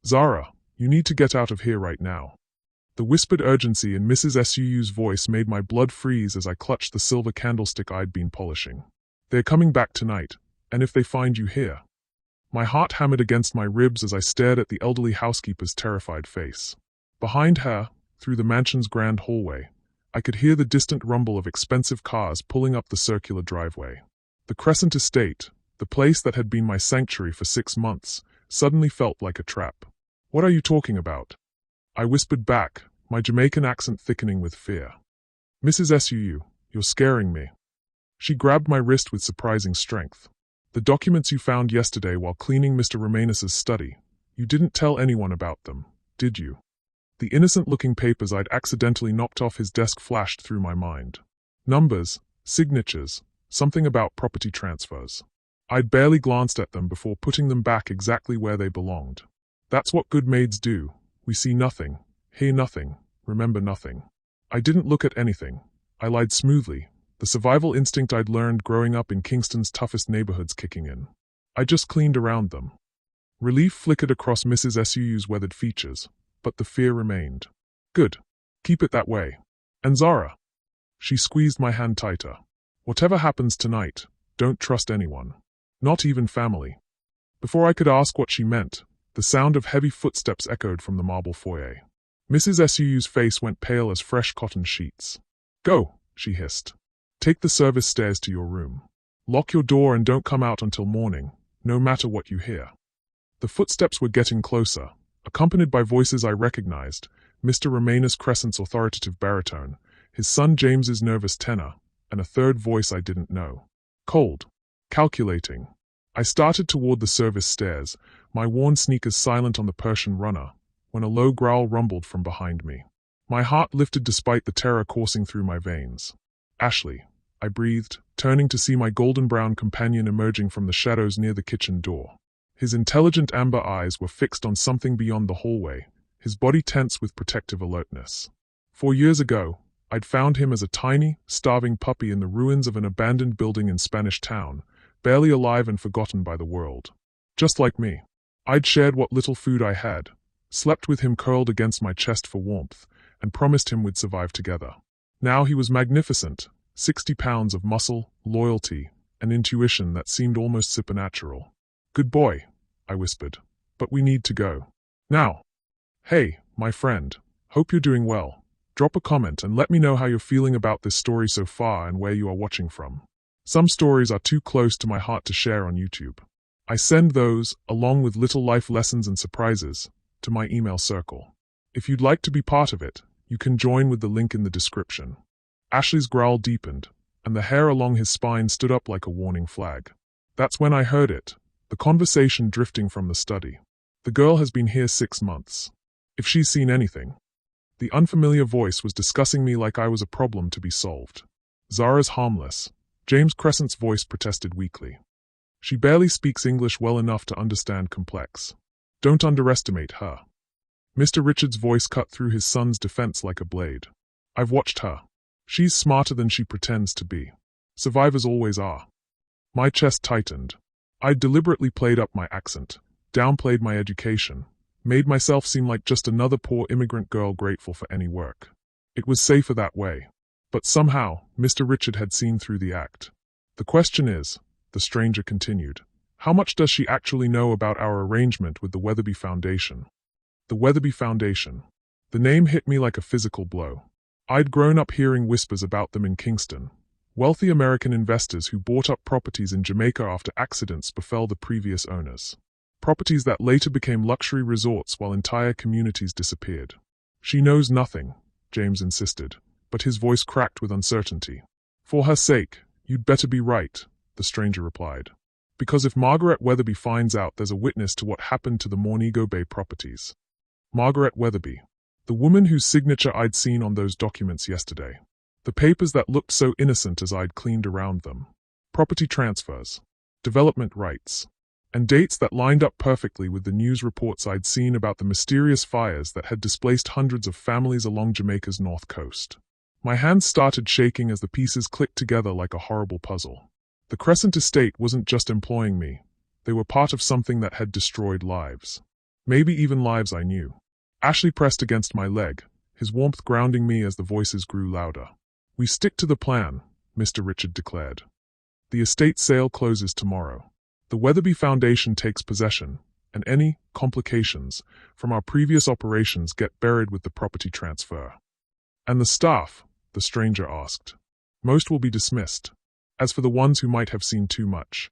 Zara, you need to get out of here right now. The whispered urgency in Mrs. Su's voice made my blood freeze as I clutched the silver candlestick I'd been polishing. They're coming back tonight, and if they find you here. My heart hammered against my ribs as I stared at the elderly housekeeper's terrified face. Behind her, through the mansion's grand hallway, I could hear the distant rumble of expensive cars pulling up the circular driveway. The Crescent Estate, the place that had been my sanctuary for 6 months, suddenly felt like a trap. What are you talking about? I whispered back, my Jamaican accent thickening with fear. Mrs. Suu, you're scaring me. She grabbed my wrist with surprising strength. The documents you found yesterday while cleaning Mr. Romanes's study, you didn't tell anyone about them, did you? The innocent-looking papers I'd accidentally knocked off his desk flashed through my mind. Numbers, signatures, something about property transfers. I'd barely glanced at them before putting them back exactly where they belonged. That's what good maids do. We see nothing, hear nothing, remember nothing. I didn't look at anything. I lied smoothly, the survival instinct I'd learned growing up in Kingston's toughest neighborhoods kicking in. I just cleaned around them. Relief flickered across Mrs. Su's weathered features, but the fear remained. Good. Keep it that way. And Zara? She squeezed my hand tighter. Whatever happens tonight, don't trust anyone. Not even family. Before I could ask what she meant, the sound of heavy footsteps echoed from the marble foyer. Mrs. Su's face went pale as fresh cotton sheets. Go, she hissed. Take the service stairs to your room. Lock your door and don't come out until morning, no matter what you hear. The footsteps were getting closer, accompanied by voices I recognized, Mr. Romanes Crescent's authoritative baritone, his son James's nervous tenor, and a third voice I didn't know. Cold. Calculating. I started toward the service stairs, my worn sneakers silent on the Persian runner, when a low growl rumbled from behind me. My heart lifted despite the terror coursing through my veins. Ashley, I breathed, turning to see my golden-brown companion emerging from the shadows near the kitchen door. His intelligent amber eyes were fixed on something beyond the hallway, his body tense with protective alertness. 4 years ago, I'd found him as a tiny, starving puppy in the ruins of an abandoned building in Spanish Town, barely alive and forgotten by the world. Just like me. I'd shared what little food I had, slept with him curled against my chest for warmth, and promised him we'd survive together. Now he was magnificent, 60 pounds of muscle, loyalty, and intuition that seemed almost supernatural. Good boy, I whispered, but we need to go. Now. Hey, my friend, hope you're doing well. Drop a comment and let me know how you're feeling about this story so far and where you are watching from. Some stories are too close to my heart to share on YouTube. I send those, along with little life lessons and surprises, to my email circle. If you'd like to be part of it, you can join with the link in the description. Ashley's growl deepened, and the hair along his spine stood up like a warning flag. That's when I heard it, the conversation drifting from the study. The girl has been here 6 months. If she's seen anything. The unfamiliar voice was discussing me like I was a problem to be solved. Zara's harmless. James Crescent's voice protested weakly. She barely speaks English well enough to understand complex. Don't underestimate her. Mr. Richards' voice cut through his son's defense like a blade. I've watched her. She's smarter than she pretends to be. Survivors always are. My chest tightened. I'd deliberately played up my accent, downplayed my education, made myself seem like just another poor immigrant girl grateful for any work. It was safer that way. But somehow, Mr. Richard had seen through the act. The question is, the stranger continued, how much does she actually know about our arrangement with the Weatherby Foundation? The Weatherby Foundation. The name hit me like a physical blow. I'd grown up hearing whispers about them in Kingston. Wealthy American investors who bought up properties in Jamaica after accidents befell the previous owners. Properties that later became luxury resorts while entire communities disappeared. She knows nothing, James insisted, but his voice cracked with uncertainty. For her sake, you'd better be right, the stranger replied. Because if Margaret Weatherby finds out there's a witness to what happened to the Montego Bay properties. Margaret Weatherby. The woman whose signature I'd seen on those documents yesterday. The papers that looked so innocent as I'd cleaned around them. Property transfers. Development rights. And dates that lined up perfectly with the news reports I'd seen about the mysterious fires that had displaced hundreds of families along Jamaica's north coast. My hands started shaking as the pieces clicked together like a horrible puzzle. The Crescent Estate wasn't just employing me. They were part of something that had destroyed lives. maybe even lives I knew. Ashley pressed against my leg, his warmth grounding me as the voices grew louder. "We stick to the plan," Mr. Richard declared. "The estate sale closes tomorrow. The Weatherby Foundation takes possession, and any complications from our previous operations get buried with the property transfer." "And the staff?" the stranger asked. "Most will be dismissed. As for the ones who might have seen too much."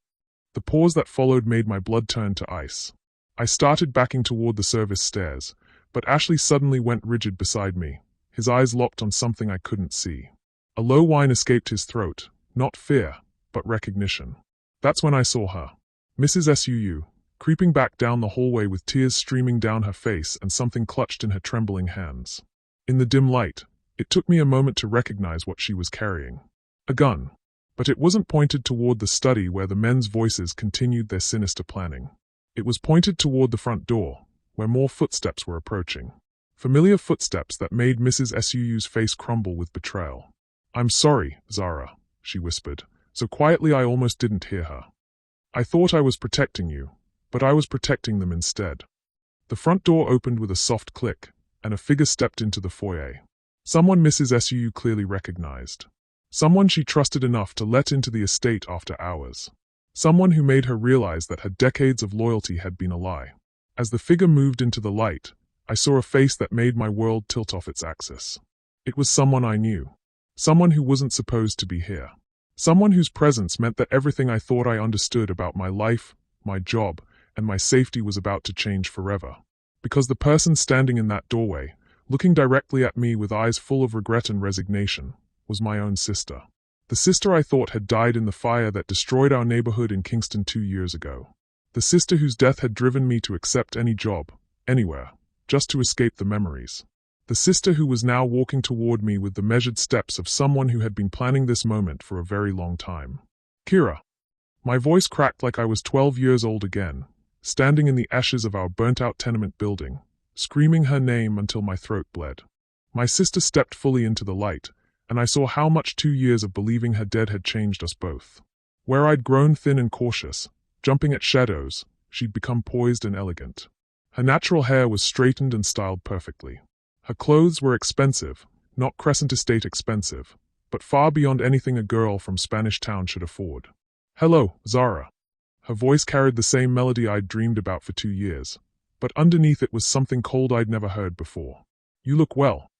The pause that followed made my blood turn to ice. I started backing toward the service stairs, but Ashley suddenly went rigid beside me, his eyes locked on something I couldn't see. A low whine escaped his throat, not fear, but recognition. That's when I saw her. Mrs. Suu, creeping back down the hallway with tears streaming down her face and something clutched in her trembling hands. In the dim light, it took me a moment to recognize what she was carrying. A gun. But it wasn't pointed toward the study where the men's voices continued their sinister planning. It was pointed toward the front door, where more footsteps were approaching. Familiar footsteps that made Mrs. Suu's face crumble with betrayal. "I'm sorry, Zara," she whispered, so quietly I almost didn't hear her. "I thought I was protecting you, but I was protecting them instead." The front door opened with a soft click, and a figure stepped into the foyer. Someone Mrs. Suu clearly recognized. Someone she trusted enough to let into the estate after hours. Someone who made her realize that her decades of loyalty had been a lie. As the figure moved into the light, I saw a face that made my world tilt off its axis. It was someone I knew. Someone who wasn't supposed to be here. Someone whose presence meant that everything I thought I understood about my life, my job, and my safety was about to change forever. Because the person standing in that doorway, looking directly at me with eyes full of regret and resignation, was my own sister. The sister I thought had died in the fire that destroyed our neighborhood in Kingston 2 years ago. The sister whose death had driven me to accept any job, anywhere, just to escape the memories. The sister who was now walking toward me with the measured steps of someone who had been planning this moment for a very long time. "Kira." My voice cracked like I was 12 years old again, standing in the ashes of our burnt-out tenement building, screaming her name until my throat bled. My sister stepped fully into the light, and I saw how much 2 years of believing her dead had changed us both. Where I'd grown thin and cautious, jumping at shadows, she'd become poised and elegant. Her natural hair was straightened and styled perfectly. Her clothes were expensive, not Crescent Estate expensive, but far beyond anything a girl from Spanish Town should afford. "Hello, Zara." Her voice carried the same melody I'd dreamed about for 2 years, but underneath it was something cold I'd never heard before. "You look well."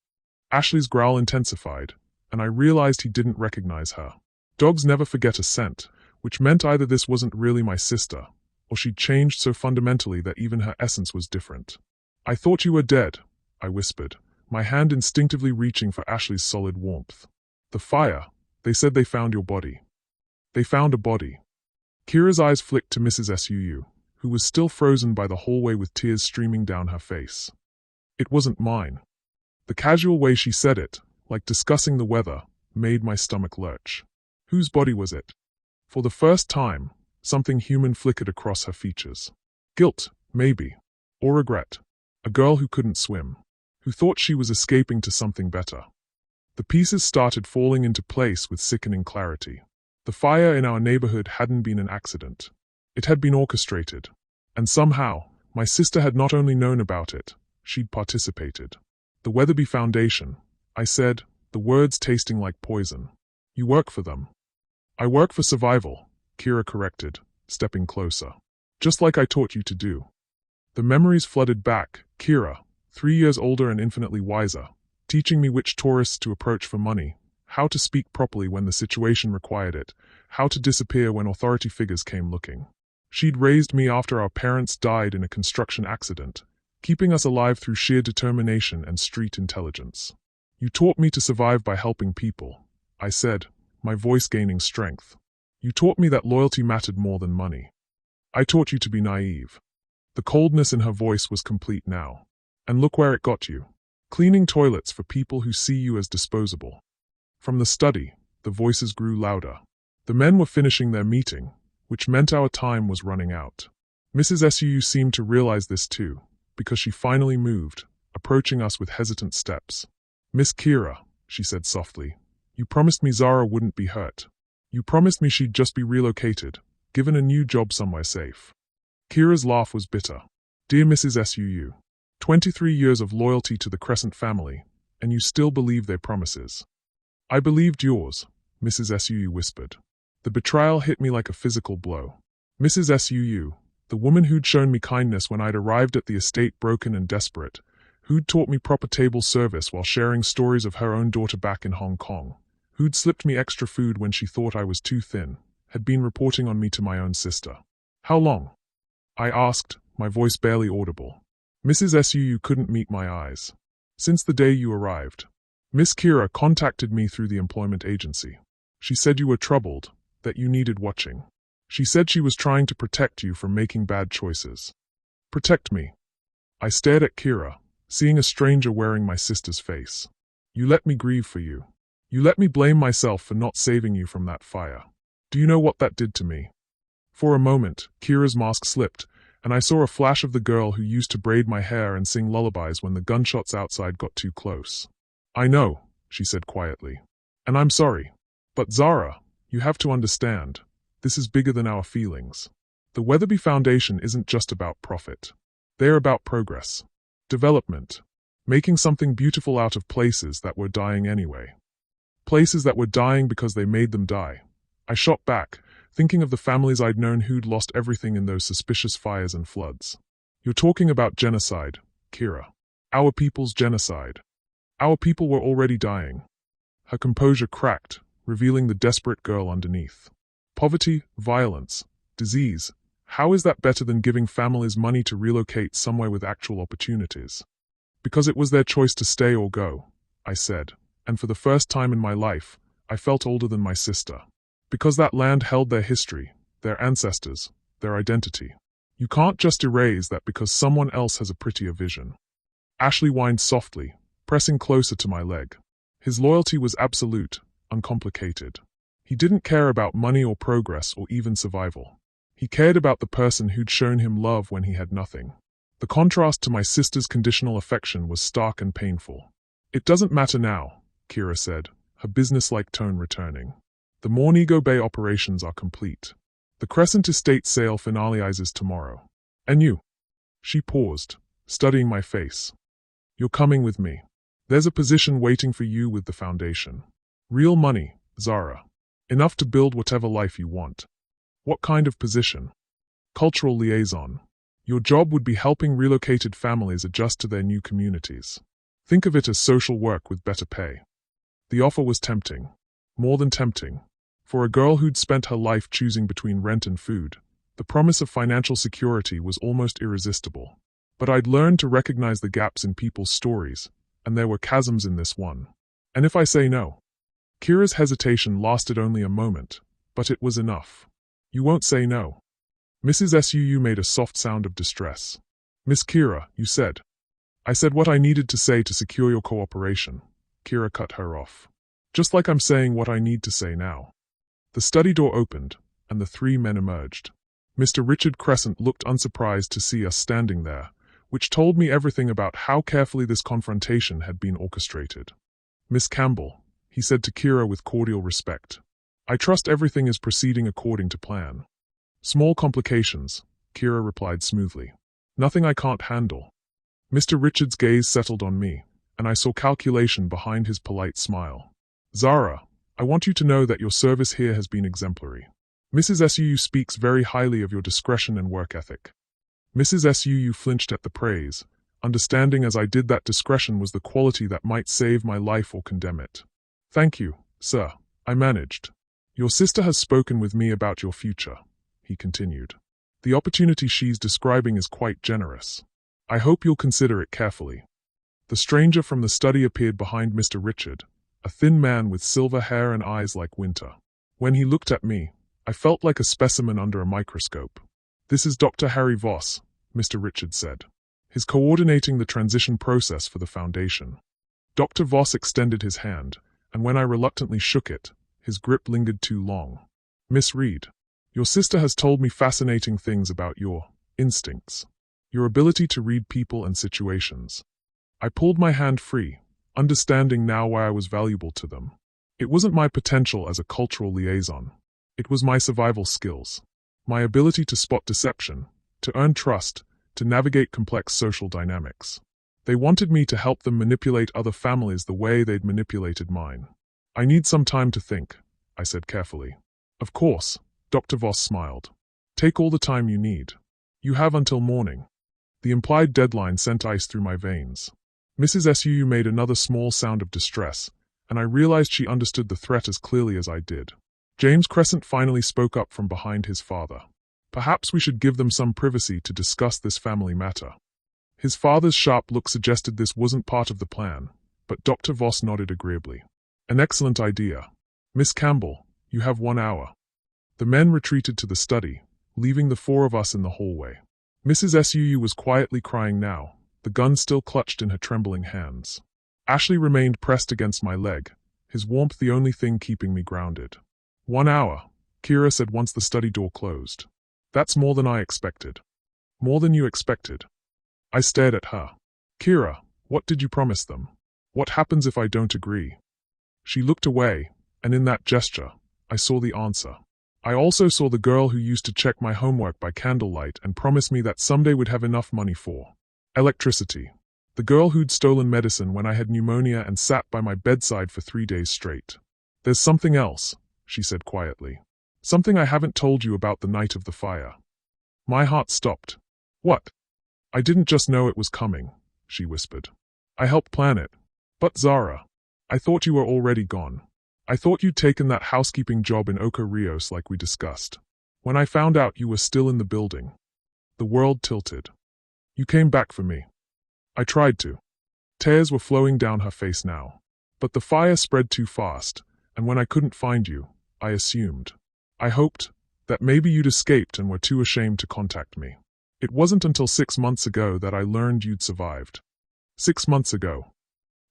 Ashley's growl intensified, and I realized he didn't recognize her. Dogs never forget a scent, which meant either this wasn't really my sister, or she'd changed so fundamentally that even her essence was different. "I thought you were dead," I whispered, my hand instinctively reaching for Ashley's solid warmth. "The fire, they said they found your body." "They found a body." Kira's eyes flicked to Mrs. Suu, who was still frozen by the hallway with tears streaming down her face. "It wasn't mine." The casual way she said it, like discussing the weather, made my stomach lurch. Whose body was it? For the first time, something human flickered across her features. Guilt, maybe. Or regret. A girl who couldn't swim. Who thought she was escaping to something better. The pieces started falling into place with sickening clarity. The fire in our neighborhood hadn't been an accident. It had been orchestrated. And somehow, my sister had not only known about it, she'd participated. "The Weatherby Foundation," I said, the words tasting like poison. "You work for them." "I work for survival," Kira corrected, stepping closer. "Just like I taught you to do." The memories flooded back, Kira, 3 years older and infinitely wiser, teaching me which tourists to approach for money, how to speak properly when the situation required it, how to disappear when authority figures came looking. She'd raised me after our parents died in a construction accident, keeping us alive through sheer determination and street intelligence. "You taught me to survive by helping people," I said, my voice gaining strength. "You taught me that loyalty mattered more than money. I taught you to be naive." The coldness in her voice was complete now. "And look where it got you. Cleaning toilets for people who see you as disposable." From the study, the voices grew louder. The men were finishing their meeting, which meant our time was running out. Mrs. Suu seemed to realize this too, because she finally moved, approaching us with hesitant steps. "Miss Kira," she said softly, "you promised me Zara wouldn't be hurt. You promised me she'd just be relocated, given a new job somewhere safe." Kira's laugh was bitter. Dear Mrs. SUU, 23 years of loyalty to the Crescent family, and you still believe their promises. I believed yours, Mrs. SUU whispered. The betrayal hit me like a physical blow. Mrs. SUU, the woman who'd shown me kindness when I'd arrived at the estate broken and desperate, who'd taught me proper table service while sharing stories of her own daughter back in Hong Kong, who'd slipped me extra food when she thought I was too thin, had been reporting on me to my own sister. How long? I asked, my voice barely audible. Mrs. SUU couldn't meet my eyes. Since the day you arrived. Miss Kira contacted me through the employment agency. She said you were troubled, that you needed watching. She said she was trying to protect you from making bad choices. Protect me. I stared at Kira, seeing a stranger wearing my sister's face. You let me grieve for you. You let me blame myself for not saving you from that fire. Do you know what that did to me? For a moment, Kira's mask slipped, and I saw a flash of the girl who used to braid my hair and sing lullabies when the gunshots outside got too close. I know, she said quietly. And I'm sorry. But Zara, you have to understand. This is bigger than our feelings. The Weatherby Foundation isn't just about profit. They're about progress. Development. Making something beautiful out of places that were dying anyway. Places that were dying because they made them die. I shot back, thinking of the families I'd known who'd lost everything in those suspicious fires and floods. You're talking about genocide, Kira. Our people's genocide. Our people were already dying. Her composure cracked, revealing the desperate girl underneath. Poverty, violence, disease. How is that better than giving families money to relocate somewhere with actual opportunities? Because it was their choice to stay or go, I said, and for the first time in my life, I felt older than my sister. Because that land held their history, their ancestors, their identity. You can't just erase that because someone else has a prettier vision. Ashley whined softly, pressing closer to my leg. His loyalty was absolute, uncomplicated. He didn't care about money or progress or even survival. He cared about the person who'd shown him love when he had nothing. The contrast to my sister's conditional affection was stark and painful. It doesn't matter now, Kira said, her businesslike tone returning. The Montego Bay operations are complete. The Crescent Estate sale finalizes tomorrow. And you? She paused, studying my face. You're coming with me. There's a position waiting for you with the foundation. Real money, Zara. Enough to build whatever life you want. What kind of position? Cultural liaison. Your job would be helping relocated families adjust to their new communities. Think of it as social work with better pay. The offer was tempting. More than tempting. For a girl who'd spent her life choosing between rent and food, the promise of financial security was almost irresistible. But I'd learned to recognize the gaps in people's stories, and there were chasms in this one. And if I say no? Kira's hesitation lasted only a moment, but it was enough. You won't say no. Mrs. SUU made a soft sound of distress. Miss Kira, you said. I said what I needed to say to secure your cooperation. Kira cut her off. Just like I'm saying what I need to say now. The study door opened, and the three men emerged. Mr. Richard Crescent looked unsurprised to see us standing there, which told me everything about how carefully this confrontation had been orchestrated. Miss Campbell, he said to Kira with cordial respect. I trust everything is proceeding according to plan. Small complications, Kira replied smoothly. Nothing I can't handle. Mr. Richard's gaze settled on me, and I saw calculation behind his polite smile. Zara, I want you to know that your service here has been exemplary. Mrs. SUU speaks very highly of your discretion and work ethic. Mrs. SUU flinched at the praise, understanding as I did that discretion was the quality that might save my life or condemn it. Thank you, sir, I managed. Your sister has spoken with me about your future, he continued. The opportunity she's describing is quite generous. I hope you'll consider it carefully. The stranger from the study appeared behind Mr. Richard, a thin man with silver hair and eyes like winter. When he looked at me, I felt like a specimen under a microscope. This is Dr. Harry Voss, Mr. Richard said. He's coordinating the transition process for the foundation. Dr. Voss extended his hand, and when I reluctantly shook it, his grip lingered too long. Miss Reed, your sister has told me fascinating things about your instincts, your ability to read people and situations. I pulled my hand free, understanding now why I was valuable to them. It wasn't my potential as a cultural liaison. It was my survival skills, my ability to spot deception, to earn trust, to navigate complex social dynamics. They wanted me to help them manipulate other families the way they'd manipulated mine. I need some time to think, I said carefully. Of course, Dr. Voss smiled. Take all the time you need. You have until morning. The implied deadline sent ice through my veins. Mrs. Suu made another small sound of distress, and I realized she understood the threat as clearly as I did. James Crescent finally spoke up from behind his father. Perhaps we should give them some privacy to discuss this family matter. His father's sharp look suggested this wasn't part of the plan, but Dr. Voss nodded agreeably. An excellent idea. Miss Campbell, you have 1 hour. The men retreated to the study, leaving the 4 of us in the hallway. Mrs. Suu was quietly crying now, the gun still clutched in her trembling hands. Ashley remained pressed against my leg, his warmth the only thing keeping me grounded. 1 hour, Kira said once the study door closed. That's more than I expected. More than you expected. I stared at her. Kira, what did you promise them? What happens if I don't agree? She looked away, and in that gesture, I saw the answer. I also saw the girl who used to check my homework by candlelight and promise me that someday would have enough money for electricity. The girl who'd stolen medicine when I had pneumonia and sat by my bedside for 3 days straight. There's something else, she said quietly. Something I haven't told you about the night of the fire. My heart stopped. What? I didn't just know it was coming, she whispered. I helped plan it. But Zara, I thought you were already gone. I thought you'd taken that housekeeping job in Ocho Rios like we discussed. When I found out you were still in the building, the world tilted. You came back for me. I tried to. Tears were flowing down her face now. But the fire spread too fast, and when I couldn't find you, I assumed. I hoped that maybe you'd escaped and were too ashamed to contact me. It wasn't until 6 months ago that I learned you'd survived. 6 months ago.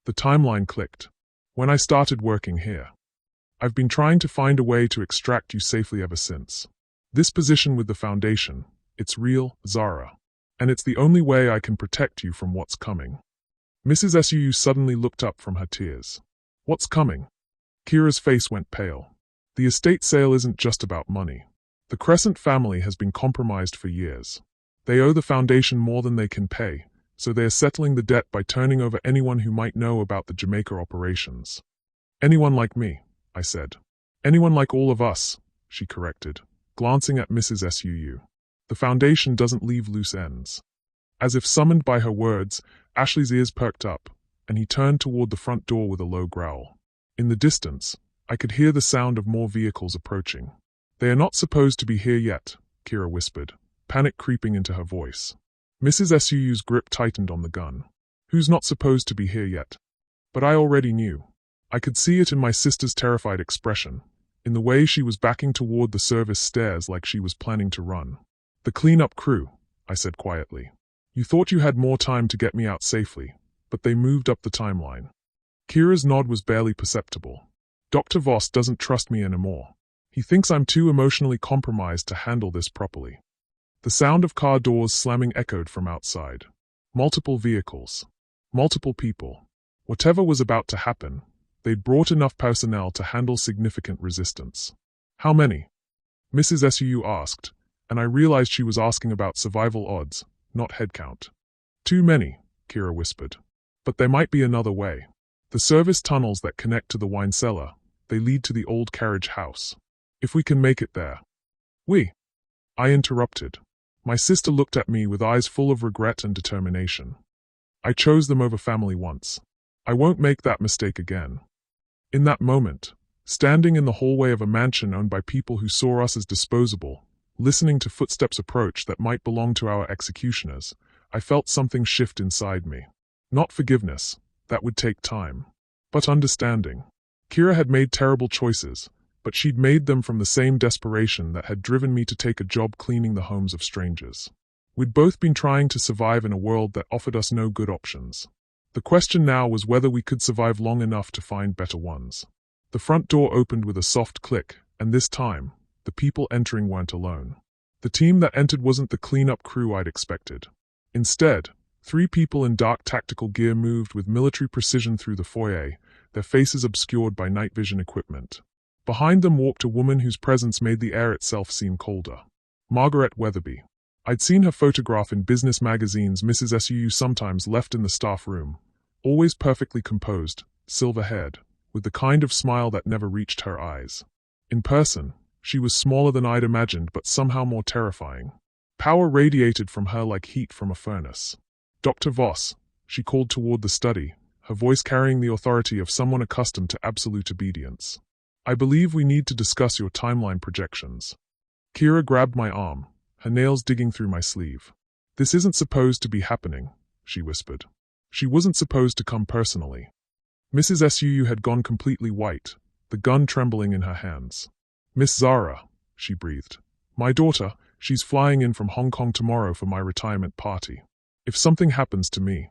The timeline clicked. When I started working here. I've been trying to find a way to extract you safely ever since. This position with the Foundation, it's real, Zara. And it's the only way I can protect you from what's coming. Mrs. Suu suddenly looked up from her tears. What's coming? Kira's face went pale. The estate sale isn't just about money. The Crescent family has been compromised for years. They owe the Foundation more than they can pay, so they are settling the debt by turning over anyone who might know about the Jamaica operations. Anyone like me, I said. Anyone like all of us, she corrected, glancing at Mrs. Suu. The Foundation doesn't leave loose ends. As if summoned by her words, Ashley's ears perked up, and he turned toward the front door with a low growl. In the distance, I could hear the sound of more vehicles approaching. They are not supposed to be here yet, Kira whispered, panic creeping into her voice. Mrs. Suu's grip tightened on the gun. Who's not supposed to be here yet? But I already knew. I could see it in my sister's terrified expression, in the way she was backing toward the service stairs like she was planning to run. The cleanup crew, I said quietly. You thought you had more time to get me out safely, but they moved up the timeline. Kira's nod was barely perceptible. Dr. Voss doesn't trust me anymore. He thinks I'm too emotionally compromised to handle this properly. The sound of car doors slamming echoed from outside. Multiple vehicles. Multiple people. Whatever was about to happen, they'd brought enough personnel to handle significant resistance. How many? Mrs. Suu asked, and I realized she was asking about survival odds, not headcount. Too many, Kira whispered. But there might be another way. The service tunnels that connect to the wine cellar, they lead to the old carriage house. If we can make it there. I interrupted. My sister looked at me with eyes full of regret and determination. I chose them over family once. I won't make that mistake again. In that moment, standing in the hallway of a mansion owned by people who saw us as disposable, listening to footsteps approach that might belong to our executioners, I felt something shift inside me. Not forgiveness, that would take time. But understanding. Kira had made terrible choices, but she'd made them from the same desperation that had driven me to take a job cleaning the homes of strangers. We'd both been trying to survive in a world that offered us no good options. The question now was whether we could survive long enough to find better ones. The front door opened with a soft click, and this time, the people entering weren't alone. The team that entered wasn't the cleanup crew I'd expected. Instead, 3 people in dark tactical gear moved with military precision through the foyer, their faces obscured by night vision equipment. Behind them walked a woman whose presence made the air itself seem colder. Margaret Weatherby. I'd seen her photograph in business magazines Mrs. SUU sometimes left in the staff room, always perfectly composed, silver-haired, with the kind of smile that never reached her eyes. In person, she was smaller than I'd imagined but somehow more terrifying. Power radiated from her like heat from a furnace. "Dr. Voss," she called toward the study, her voice carrying the authority of someone accustomed to absolute obedience. "I believe we need to discuss your timeline projections." Kira grabbed my arm, her nails digging through my sleeve. "This isn't supposed to be happening," she whispered. She wasn't supposed to come personally. Mrs. SUU had gone completely white, the gun trembling in her hands. "Miss Zara," she breathed. "My daughter, she's flying in from Hong Kong tomorrow for my retirement party. If something happens to me—"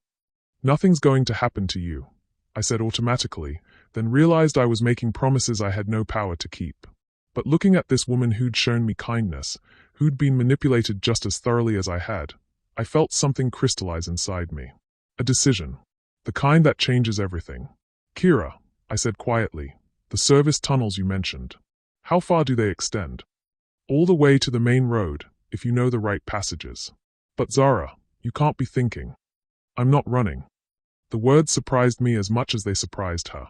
"Nothing's going to happen to you," I said automatically, then realized I was making promises I had no power to keep. But looking at this woman who'd shown me kindness, who'd been manipulated just as thoroughly as I had, I felt something crystallize inside me. A decision. The kind that changes everything. "Kira," I said quietly, "the service tunnels you mentioned. How far do they extend?" "All the way to the main road, if you know the right passages." "But Zara, you can't be thinking." "I'm not running." The words surprised me as much as they surprised her.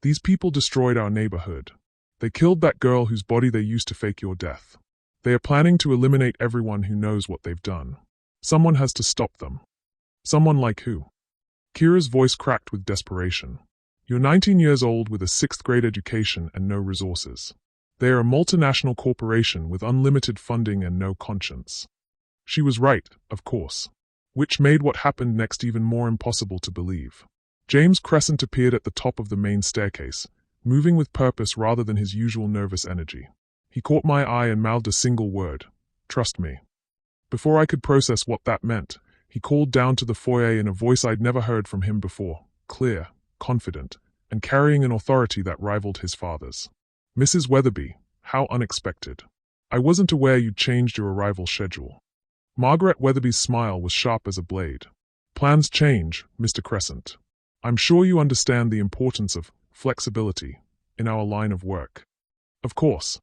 "These people destroyed our neighborhood. They killed that girl whose body they used to fake your death. They are planning to eliminate everyone who knows what they've done. Someone has to stop them." "Someone like who?" Kira's voice cracked with desperation. "You're 19 years old with a 6th grade education and no resources. They are a multinational corporation with unlimited funding and no conscience." She was right, of course. Which made what happened next even more impossible to believe. James Crescent appeared at the top of the main staircase, moving with purpose rather than his usual nervous energy. He caught my eye and mouthed a single word: "Trust me." Before I could process what that meant, he called down to the foyer in a voice I'd never heard from him before, clear, confident, and carrying an authority that rivaled his father's. "Mrs. Weatherby, how unexpected. I wasn't aware you'd changed your arrival schedule." Margaret Weatherby's smile was sharp as a blade. "Plans change, Mr. Crescent. I'm sure you understand the importance of flexibility in our line of work." "Of course."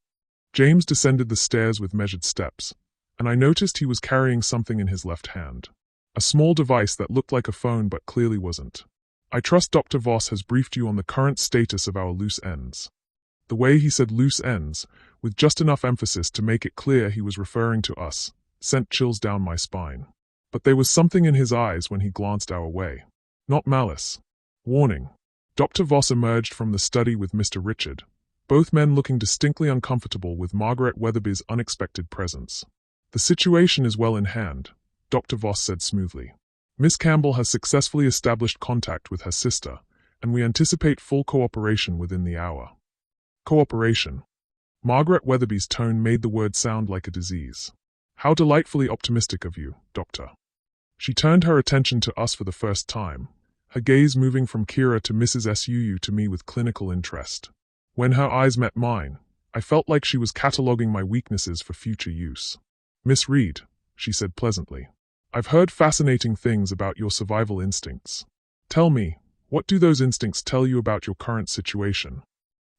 James descended the stairs with measured steps, and I noticed he was carrying something in his left hand. A small device that looked like a phone but clearly wasn't. "I trust Dr. Voss has briefed you on the current status of our loose ends." The way he said loose ends, with just enough emphasis to make it clear he was referring to us, sent chills down my spine. But there was something in his eyes when he glanced our way. Not malice. Warning. Dr. Voss emerged from the study with Mr. Richard, both men looking distinctly uncomfortable with Margaret Weatherby's unexpected presence. "The situation is well in hand," Dr. Voss said smoothly. "Miss Campbell has successfully established contact with her sister, and we anticipate full cooperation within the hour." Cooperation. Margaret Weatherby's tone made the word sound like a disease. "How delightfully optimistic of you, Doctor." She turned her attention to us for the first time, her gaze moving from Kira to Mrs. SUU to me with clinical interest. When her eyes met mine, I felt like she was cataloging my weaknesses for future use. "Miss Reed," she said pleasantly, "I've heard fascinating things about your survival instincts. Tell me, what do those instincts tell you about your current situation?"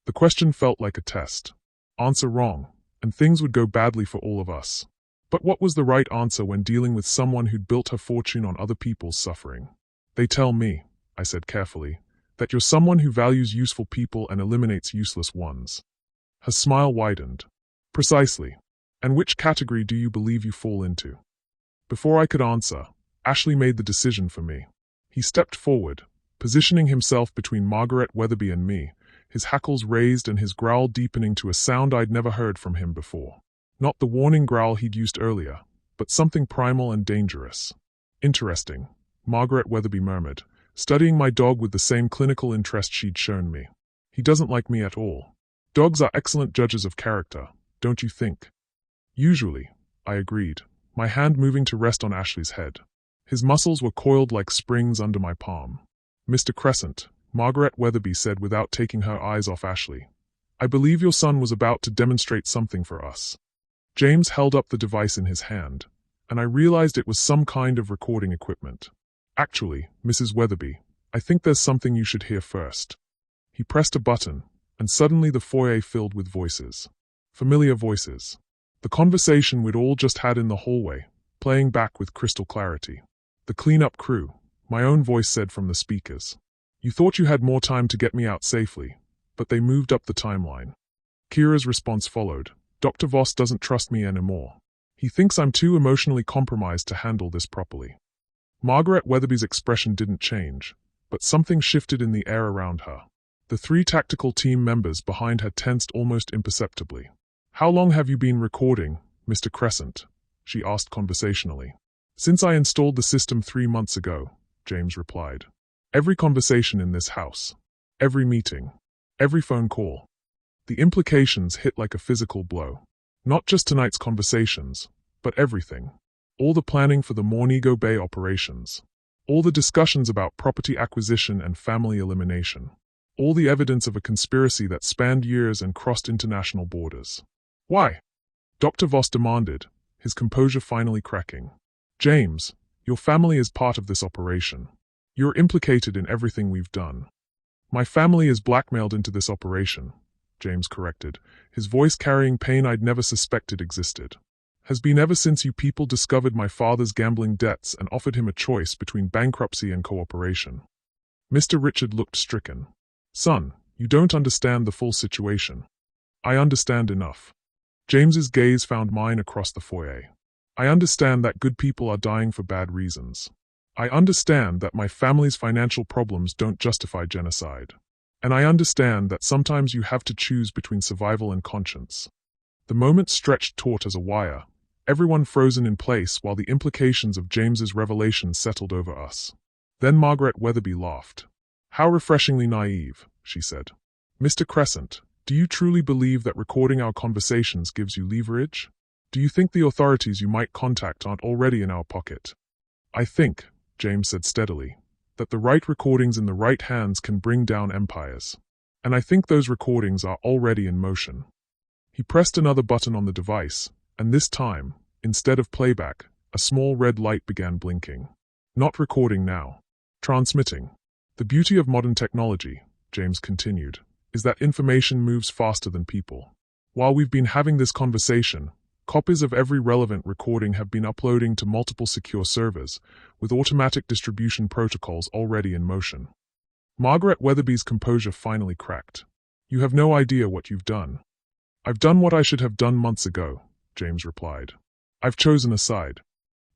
The question felt like a test. Answer wrong, and things would go badly for all of us. But what was the right answer when dealing with someone who'd built her fortune on other people's suffering? "They tell me," I said carefully, "that you're someone who values useful people and eliminates useless ones." Her smile widened. "Precisely. And which category do you believe you fall into?" Before I could answer, Ashley made the decision for me. He stepped forward, positioning himself between Margaret Weatherby and me, his hackles raised and his growl deepening to a sound I'd never heard from him before. Not the warning growl he'd used earlier, but something primal and dangerous. "Interesting," Margaret Weatherby murmured, studying my dog with the same clinical interest she'd shown me. "He doesn't like me at all." "Dogs are excellent judges of character, don't you think?" "Usually," I agreed, my hand moving to rest on Ashley's head. His muscles were coiled like springs under my palm. "Mr. Crescent," Margaret Weatherby said without taking her eyes off Ashley, "I believe your son was about to demonstrate something for us." James held up the device in his hand, and I realized it was some kind of recording equipment. "Actually, Mrs. Weatherby, I think there's something you should hear first." He pressed a button, and suddenly the foyer filled with voices. Familiar voices. The conversation we'd all just had in the hallway, playing back with crystal clarity. "The cleanup crew," my own voice said from the speakers. "You thought you had more time to get me out safely, but they moved up the timeline." Kira's response followed. "Dr. Voss doesn't trust me anymore. He thinks I'm too emotionally compromised to handle this properly." Margaret Weatherby's expression didn't change, but something shifted in the air around her. The 3 tactical team members behind her tensed almost imperceptibly. "How long have you been recording, Mr. Crescent?" she asked conversationally. "Since I installed the system 3 months ago," James replied. "Every conversation in this house. Every meeting. Every phone call." The implications hit like a physical blow. Not just tonight's conversations, but everything. All the planning for the Montego Bay operations. All the discussions about property acquisition and family elimination. All the evidence of a conspiracy that spanned years and crossed international borders. "Why?" Dr. Voss demanded, his composure finally cracking. "James, your family is part of this operation. You're implicated in everything we've done." "My family is blackmailed into this operation," James corrected, his voice carrying pain I'd never suspected existed. "Has been ever since you people discovered my father's gambling debts and offered him a choice between bankruptcy and cooperation." Mr. Richard looked stricken. "Son, you don't understand the full situation." "I understand enough." James's gaze found mine across the foyer. "I understand that good people are dying for bad reasons. I understand that my family's financial problems don't justify genocide. And I understand that sometimes you have to choose between survival and conscience." The moment stretched taut as a wire, everyone frozen in place while the implications of James's revelation settled over us. Then Margaret Weatherby laughed. "How refreshingly naive," she said. "Mr. Crescent, do you truly believe that recording our conversations gives you leverage? Do you think the authorities you might contact aren't already in our pocket?" "I think," James said steadily, "that the right recordings in the right hands can bring down empires. And I think those recordings are already in motion." He pressed another button on the device, and this time, instead of playback, a small red light began blinking. "Not recording now. Transmitting. The beauty of modern technology," James continued, "is that information moves faster than people. While we've been having this conversation, copies of every relevant recording have been uploading to multiple secure servers, with automatic distribution protocols already in motion." Margaret Weatherby's composure finally cracked. "You have no idea what you've done." "I've done what I should have done months ago," James replied. "I've chosen a side."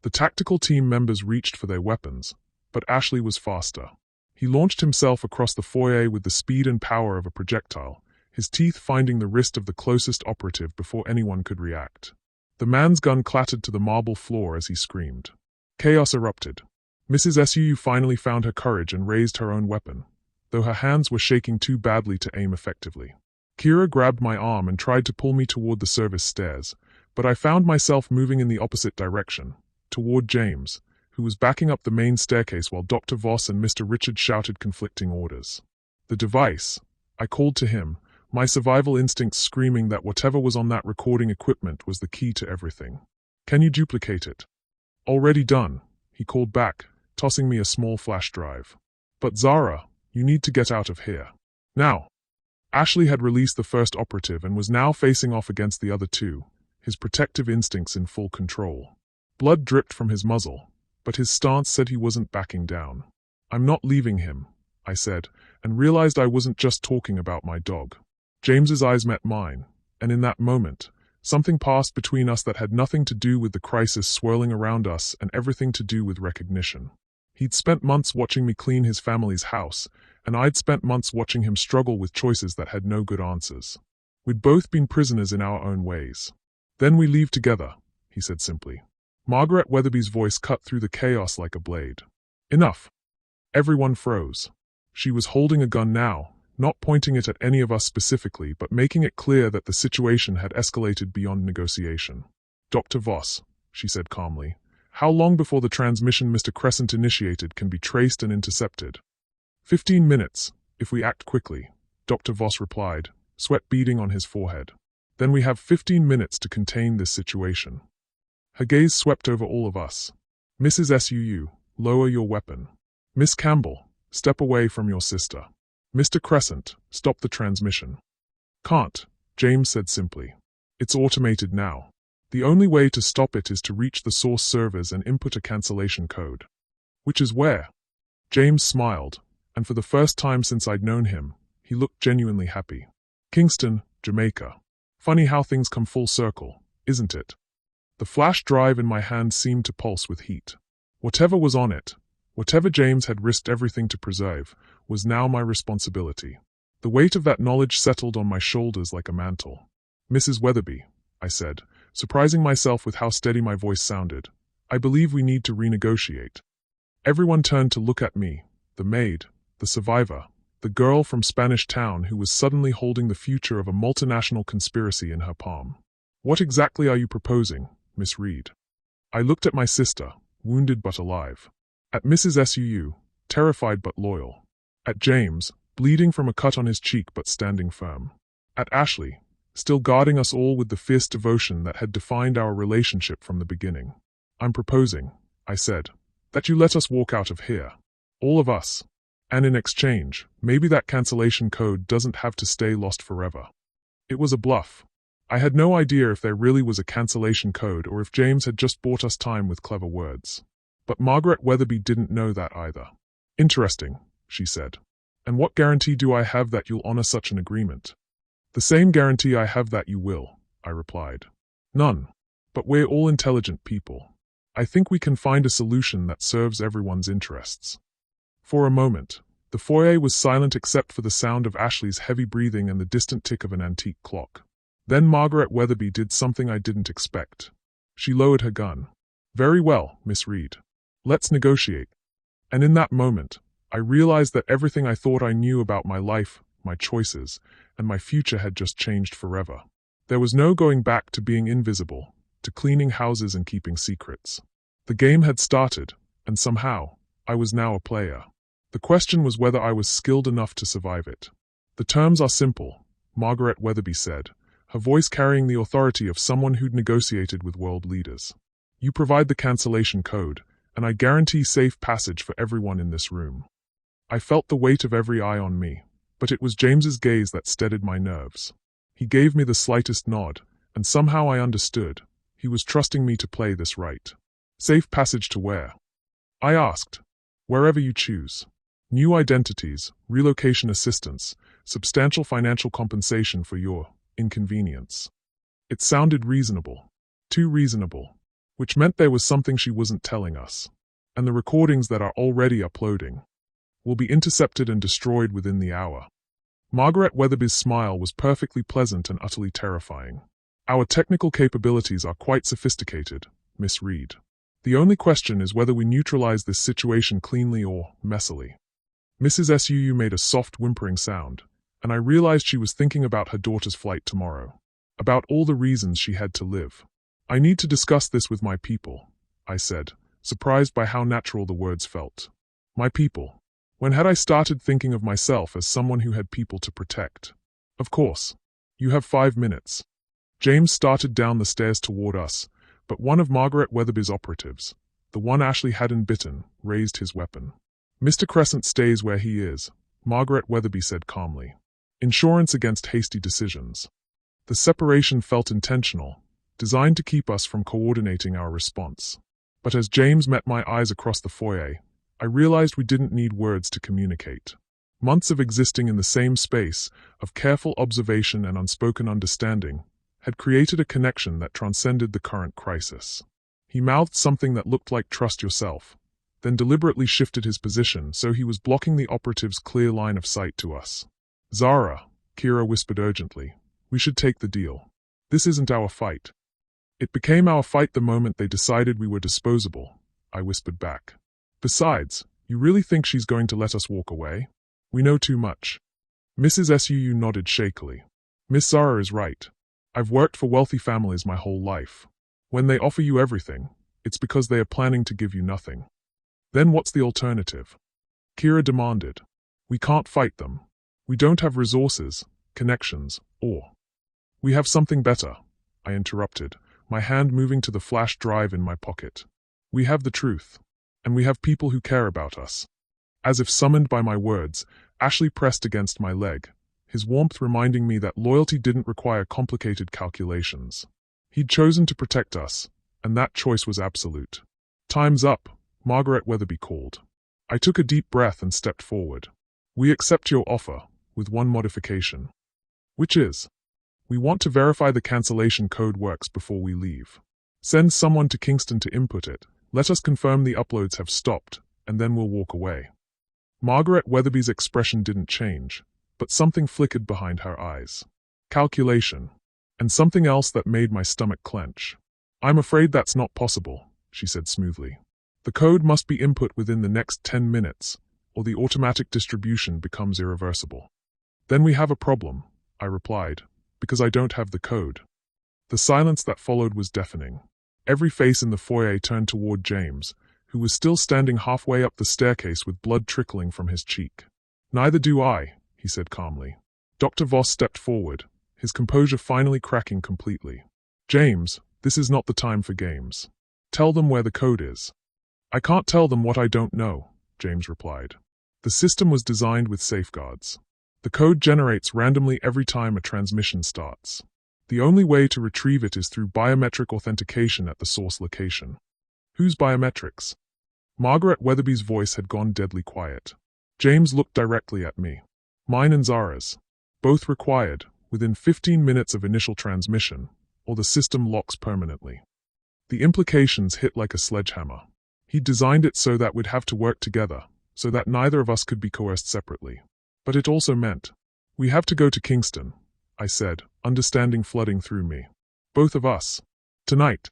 The tactical team members reached for their weapons, but Ashley was faster. He launched himself across the foyer with the speed and power of a projectile, his teeth finding the wrist of the closest operative before anyone could react. The man's gun clattered to the marble floor as he screamed. Chaos erupted. Mrs. Suu finally found her courage and raised her own weapon, though her hands were shaking too badly to aim effectively. Kira grabbed my arm and tried to pull me toward the service stairs, but I found myself moving in the opposite direction, toward James, who was backing up the main staircase while Dr. Voss and Mr. Richard shouted conflicting orders. "The device," I called to him, my survival instincts screaming that whatever was on that recording equipment was the key to everything. "Can you duplicate it?" "Already done," he called back, tossing me a small flash drive. "But Zara, you need to get out of here. Now." Ashley had released the first operative and was now facing off against the other 2, his protective instincts in full control. Blood dripped from his muzzle, but his stance said he wasn't backing down. "I'm not leaving him," I said, and realized I wasn't just talking about my dog. James's eyes met mine, and in that moment, something passed between us that had nothing to do with the crisis swirling around us and everything to do with recognition. He'd spent months watching me clean his family's house, and I'd spent months watching him struggle with choices that had no good answers. We'd both been prisoners in our own ways. "Then we leave together," he said simply. Margaret Weatherby's voice cut through the chaos like a blade. "Enough." Everyone froze. She was holding a gun now, not pointing it at any of us specifically, but making it clear that the situation had escalated beyond negotiation. "Dr. Voss," she said calmly, "how long before the transmission Mr. Crescent initiated can be traced and intercepted?" 15 minutes, if we act quickly," Dr. Voss replied, sweat beading on his forehead. "Then we have 15 minutes to contain this situation." Her gaze swept over all of us. "Mrs. Suu, lower your weapon. Miss Campbell, step away from your sister. Mr. Crescent, stop the transmission." "Can't," James said simply. "It's automated now." The only way to stop it is to reach the source servers and input a cancellation code. Which is where? James smiled, and for the first time since I'd known him, he looked genuinely happy. Kingston, Jamaica. Funny how things come full circle, isn't it? The flash drive in my hand seemed to pulse with heat. Whatever was on it, whatever James had risked everything to preserve, was now my responsibility. The weight of that knowledge settled on my shoulders like a mantle. Mrs. Weatherby, I said, surprising myself with how steady my voice sounded, I believe we need to renegotiate. Everyone turned to look at me, the maid, the survivor, the girl from Spanish Town who was suddenly holding the future of a multinational conspiracy in her palm. What exactly are you proposing, Miss Reed? I looked at my sister, wounded but alive. At Mrs. Suu, terrified but loyal. At James, bleeding from a cut on his cheek but standing firm. At Ashley, still guarding us all with the fierce devotion that had defined our relationship from the beginning. I'm proposing, I said, that you let us walk out of here. All of us. And in exchange, maybe that cancellation code doesn't have to stay lost forever. It was a bluff. I had no idea if there really was a cancellation code or if James had just bought us time with clever words. But Margaret Weatherby didn't know that either. Interesting, she said. And what guarantee do I have that you'll honor such an agreement? The same guarantee I have that you will, I replied. None. But we're all intelligent people. I think we can find a solution that serves everyone's interests. For a moment, the foyer was silent except for the sound of Ashley's heavy breathing and the distant tick of an antique clock. Then Margaret Weatherby did something I didn't expect. She lowered her gun. Very well, Miss Reed. Let's negotiate. And in that moment, I realized that everything I thought I knew about my life, my choices, and my future had just changed forever. There was no going back to being invisible, to cleaning houses and keeping secrets. The game had started, and somehow, I was now a player. The question was whether I was skilled enough to survive it. The terms are simple, Margaret Weatherby said, her voice carrying the authority of someone who'd negotiated with world leaders. You provide the cancellation code, and I guarantee safe passage for everyone in this room. I felt the weight of every eye on me, but it was James's gaze that steadied my nerves. He gave me the slightest nod, and somehow I understood. He was trusting me to play this right. Safe passage to where? I asked. Wherever you choose. New identities, relocation assistance, substantial financial compensation for your inconvenience. It sounded reasonable. Too reasonable. Which meant there was something she wasn't telling us. And the recordings that are already uploading will be intercepted and destroyed within the hour. Margaret Weatherby's smile was perfectly pleasant and utterly terrifying. Our technical capabilities are quite sophisticated, Miss Reed. The only question is whether we neutralize this situation cleanly or messily. Mrs. Suu made a soft whimpering sound, and I realized she was thinking about her daughter's flight tomorrow. About all the reasons she had to live. I need to discuss this with my people, I said, surprised by how natural the words felt. My people. When had I started thinking of myself as someone who had people to protect? Of course. You have 5 minutes. James started down the stairs toward us, but one of Margaret Weatherby's operatives, the one Ashley hadn't bitten, raised his weapon. Mr. Crescent stays where he is, Margaret Weatherby said calmly. Insurance against hasty decisions. The separation felt intentional, designed to keep us from coordinating our response. But as James met my eyes across the foyer, I realized we didn't need words to communicate. Months of existing in the same space, of careful observation and unspoken understanding, had created a connection that transcended the current crisis. He mouthed something that looked like trust yourself, then deliberately shifted his position so he was blocking the operative's clear line of sight to us. Zara, Kira whispered urgently, we should take the deal. This isn't our fight. It became our fight the moment they decided we were disposable, I whispered back. Besides, you really think she's going to let us walk away? We know too much. Mrs. Suu nodded shakily. Miss Zara is right. I've worked for wealthy families my whole life. When they offer you everything, it's because they are planning to give you nothing. Then what's the alternative? Kira demanded. We can't fight them. We don't have resources, connections, or... We have something better, I interrupted, my hand moving to the flash drive in my pocket. We have the truth. And we have people who care about us. As if summoned by my words, Ashley pressed against my leg, his warmth reminding me that loyalty didn't require complicated calculations. He'd chosen to protect us, and that choice was absolute. "Time's up," Margaret Weatherby called. I took a deep breath and stepped forward. "We accept your offer, with one modification." "Which is?" "We want to verify the cancellation code works before we leave. Send someone to Kingston to input it, let us confirm the uploads have stopped, and then we'll walk away." Margaret Weatherby's expression didn't change, but something flickered behind her eyes. Calculation. And something else that made my stomach clench. "I'm afraid that's not possible," she said smoothly. "The code must be input within the next 10 minutes, or the automatic distribution becomes irreversible." "Then we have a problem," I replied, "because I don't have the code." The silence that followed was deafening. Every face in the foyer turned toward James, who was still standing halfway up the staircase with blood trickling from his cheek. "Neither do I," he said calmly. Dr. Voss stepped forward, his composure finally cracking completely. "James, this is not the time for games. Tell them where the code is." "I can't tell them what I don't know," James replied. "The system was designed with safeguards. The code generates randomly every time a transmission starts. The only way to retrieve it is through biometric authentication at the source location." "Whose biometrics?" Margaret Weatherby's voice had gone deadly quiet. James looked directly at me. "Mine and Zara's. Both required, within 15 minutes of initial transmission, or the system locks permanently." The implications hit like a sledgehammer. He'd designed it so that we'd have to work together, so that neither of us could be coerced separately. But it also meant, "We have to go to Kingston," I said, understanding flooding through me. "Both of us. Tonight."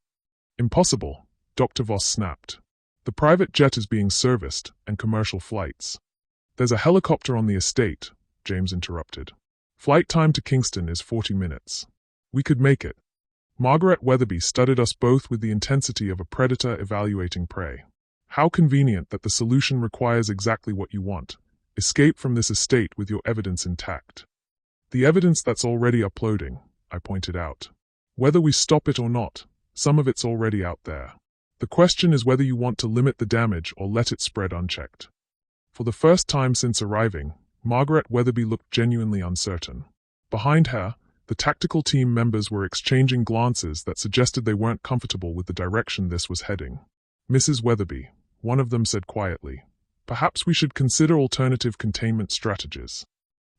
"Impossible," Dr. Voss snapped. "The private jet is being serviced, and commercial flights." "There's a helicopter on the estate," James interrupted. "Flight time to Kingston is 40 minutes. We could make it." Margaret Weatherby studied us both with the intensity of a predator evaluating prey. "How convenient that the solution requires exactly what you want. Escape from this estate with your evidence intact." "The evidence that's already uploading," I pointed out. "Whether we stop it or not, some of it's already out there. The question is whether you want to limit the damage or let it spread unchecked." For the first time since arriving, Margaret Weatherby looked genuinely uncertain. Behind her, the tactical team members were exchanging glances that suggested they weren't comfortable with the direction this was heading. "Mrs. Weatherby," one of them said quietly, "perhaps we should consider alternative containment strategies."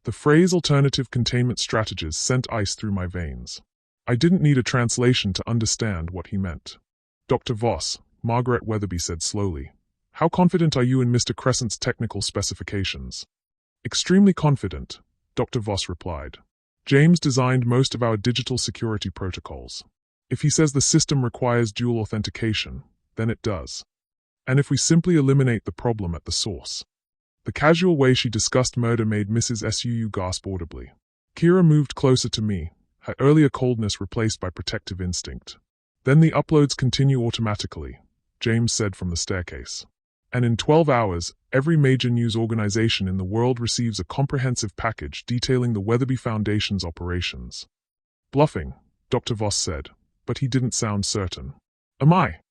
The phrase alternative containment strategies sent ice through my veins. I didn't need a translation to understand what he meant. "Dr. Voss," Margaret Weatherby said slowly, "how confident are you in Mr. Crescent's technical specifications?" "Extremely confident," Dr. Voss replied. "James designed most of our digital security protocols. If he says the system requires dual authentication, then it does. And if we simply eliminate the problem at the source." The casual way she discussed murder made Mrs. Suu gasp audibly. Kira moved closer to me, her earlier coldness replaced by protective instinct. "Then the uploads continue automatically," James said from the staircase. "And in 12 hours, every major news organization in the world receives a comprehensive package detailing the Weatherby Foundation's operations." "Bluffing," Dr. Voss said, but he didn't sound certain. "Am I?"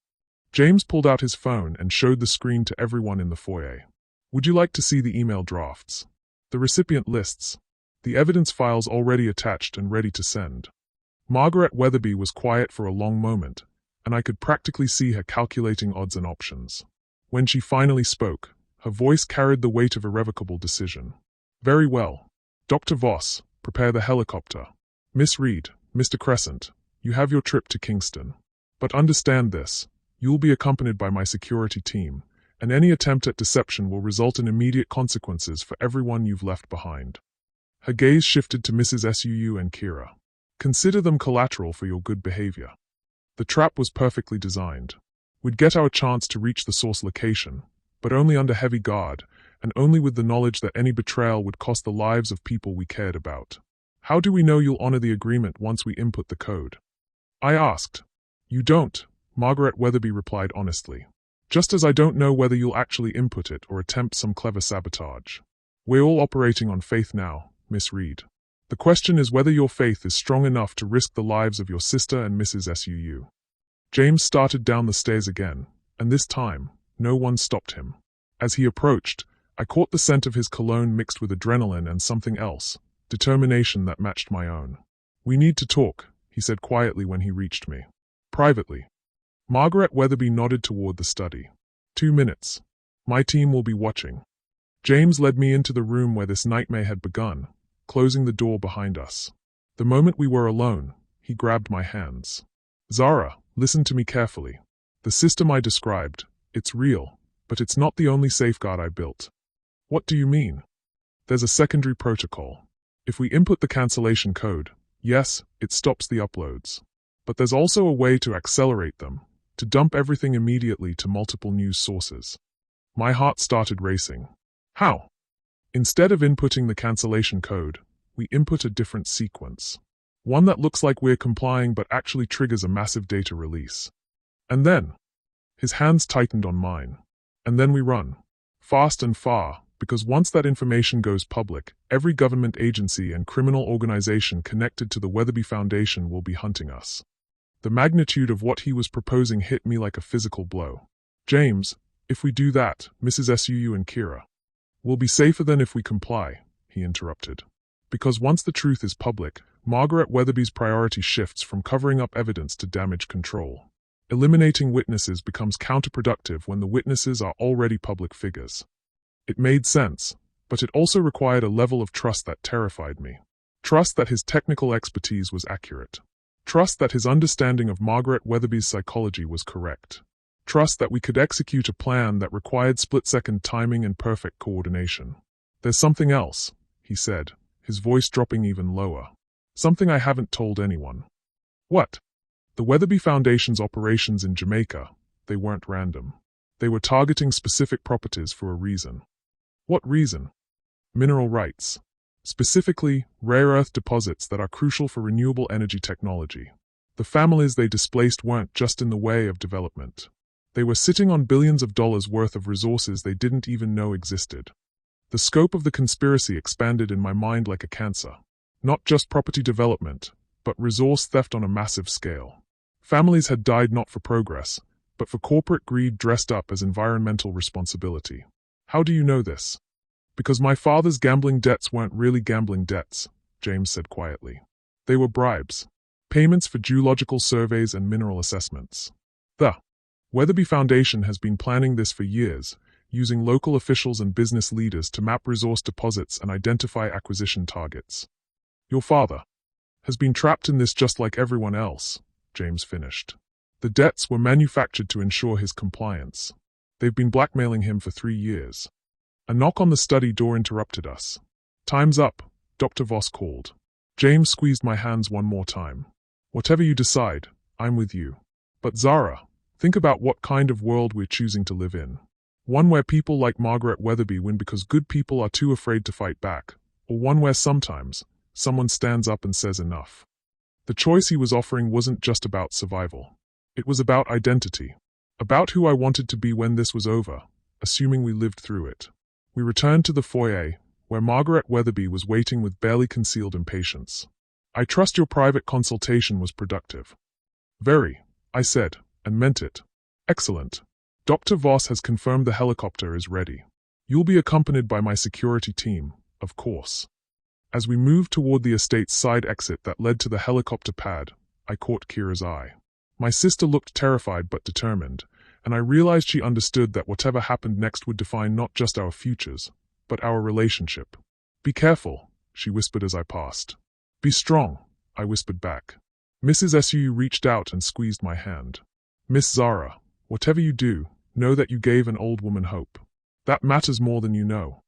James pulled out his phone and showed the screen to everyone in the foyer. "Would you like to see the email drafts? The recipient lists? The evidence files already attached and ready to send?" Margaret Weatherby was quiet for a long moment, and I could practically see her calculating odds and options. When she finally spoke, her voice carried the weight of irrevocable decision. "Very well. Dr. Voss, prepare the helicopter. Miss Reed, Mr. Crescent, you have your trip to Kingston. But understand this, you will be accompanied by my security team, and any attempt at deception will result in immediate consequences for everyone you've left behind." Her gaze shifted to Mrs. Suu and Kira. "Consider them collateral for your good behavior. The trap was perfectly designed. We'd get our chance to reach the source location, but only under heavy guard, and only with the knowledge that any betrayal would cost the lives of people we cared about. How do we know you'll honor the agreement once we input the code?" I asked. "You don't," Margaret Weatherby replied honestly. "Just as I don't know whether you'll actually input it or attempt some clever sabotage. We're all operating on faith now, Miss Reed. The question is whether your faith is strong enough to risk the lives of your sister and Mrs. Suu." James started down the stairs again, and this time, no one stopped him. As he approached, I caught the scent of his cologne mixed with adrenaline and something else, determination that matched my own. "We need to talk," he said quietly when he reached me. Privately. Margaret Weatherby nodded toward the study. 2 minutes. My team will be watching. James led me into the room where this nightmare had begun, closing the door behind us. The moment we were alone, he grabbed my hands. Zara, listen to me carefully. The system I described, it's real, but it's not the only safeguard I built. What do you mean? There's a secondary protocol. If we input the cancellation code, yes, it stops the uploads. But there's also a way to accelerate them, to dump everything immediately to multiple news sources. My heart started racing. How? Instead of inputting the cancellation code, we input a different sequence. One that looks like we're complying but actually triggers a massive data release. And then, his hands tightened on mine. And then we run. Fast and far, because once that information goes public, every government agency and criminal organization connected to the Weatherby Foundation will be hunting us. The magnitude of what he was proposing hit me like a physical blow. James, if we do that, Mrs. Suu and Kira will be safer than if we comply, he interrupted. Because once the truth is public, Margaret Weatherby's priority shifts from covering up evidence to damage control. Eliminating witnesses becomes counterproductive when the witnesses are already public figures. It made sense, but it also required a level of trust that terrified me. Trust that his technical expertise was accurate. Trust that his understanding of Margaret Weatherby's psychology was correct. Trust that we could execute a plan that required split-second timing and perfect coordination. There's something else, he said, his voice dropping even lower. Something I haven't told anyone. What? The Weatherby Foundation's operations in Jamaica, they weren't random. They were targeting specific properties for a reason. What reason? Mineral rights. Specifically, rare earth deposits that are crucial for renewable energy technology. The families they displaced weren't just in the way of development. They were sitting on billions of dollars worth of resources they didn't even know existed. The scope of the conspiracy expanded in my mind like a cancer. Not just property development, but resource theft on a massive scale. Families had died not for progress, but for corporate greed dressed up as environmental responsibility. How do you know this? Because my father's gambling debts weren't really gambling debts, James said quietly. They were bribes. Payments for geological surveys and mineral assessments. The Weatherby Foundation has been planning this for years, using local officials and business leaders to map resource deposits and identify acquisition targets. Your father has been trapped in this just like everyone else, James finished. The debts were manufactured to ensure his compliance. They've been blackmailing him for 3 years. A knock on the study door interrupted us. Time's up, Dr. Voss called. James squeezed my hands one more time. Whatever you decide, I'm with you. But Zara, think about what kind of world we're choosing to live in. One where people like Margaret Weatherby win because good people are too afraid to fight back, or one where sometimes, someone stands up and says enough. The choice he was offering wasn't just about survival. It was about identity. About who I wanted to be when this was over, assuming we lived through it. We returned to the foyer, where Margaret Weatherby was waiting with barely concealed impatience. I trust your private consultation was productive. Very, I said, and meant it. Excellent. Dr. Voss has confirmed the helicopter is ready. You'll be accompanied by my security team, of course. As we moved toward the estate's side exit that led to the helicopter pad, I caught Kira's eye. My sister looked terrified but determined, and I realized she understood that whatever happened next would define not just our futures, but our relationship. Be careful, she whispered as I passed. Be strong, I whispered back. Mrs. Suu reached out and squeezed my hand. Miss Zara, whatever you do, know that you gave an old woman hope. That matters more than you know.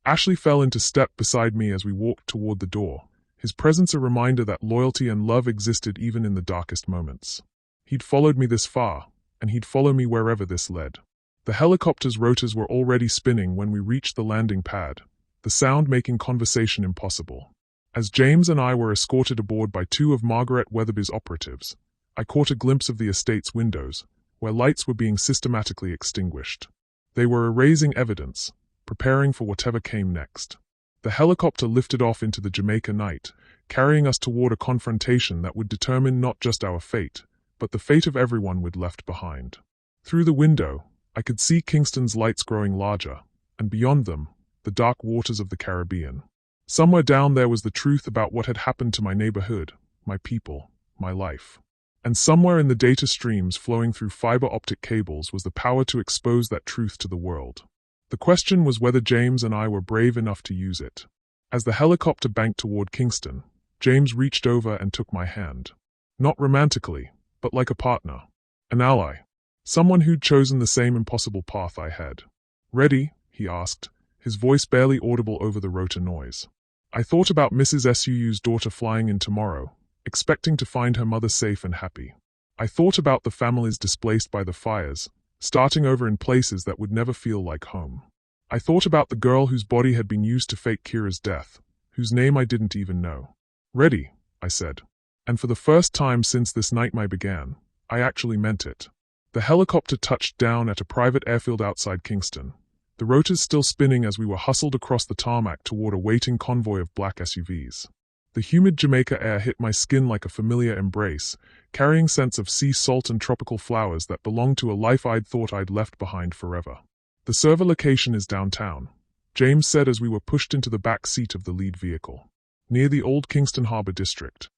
Ashley fell into step beside me as we walked toward the door, his presence a reminder that loyalty and love existed even in the darkest moments. He'd followed me this far, and he'd follow me wherever this led. The helicopter's rotors were already spinning when we reached the landing pad, the sound making conversation impossible. As James and I were escorted aboard by 2 of Margaret Weatherby's operatives, I caught a glimpse of the estate's windows, where lights were being systematically extinguished. They were erasing evidence, preparing for whatever came next. The helicopter lifted off into the Jamaica night, carrying us toward a confrontation that would determine not just our fate, but the fate of everyone we'd left behind. Through the window, I could see Kingston's lights growing larger, and beyond them, the dark waters of the Caribbean. Somewhere down there was the truth about what had happened to my neighborhood, my people, my life. And somewhere in the data streams flowing through fiber optic cables was the power to expose that truth to the world. The question was whether James and I were brave enough to use it. As the helicopter banked toward Kingston, James reached over and took my hand. Not romantically, but like a partner. An ally. Someone who'd chosen the same impossible path I had. "Ready?" he asked, his voice barely audible over the rotor noise. I thought about Mrs. Su's daughter flying in tomorrow, expecting to find her mother safe and happy. I thought about the families displaced by the fires, starting over in places that would never feel like home. I thought about the girl whose body had been used to fake Kira's death, whose name I didn't even know. "Ready," I said. And for the first time since this nightmare began, I actually meant it. The helicopter touched down at a private airfield outside Kingston, the rotors still spinning as we were hustled across the tarmac toward a waiting convoy of black SUVs. The humid Jamaica air hit my skin like a familiar embrace, carrying scents of sea salt and tropical flowers that belonged to a life I'd thought I'd left behind forever. "The server location is downtown," James said as we were pushed into the back seat of the lead vehicle, near the old Kingston Harbor District.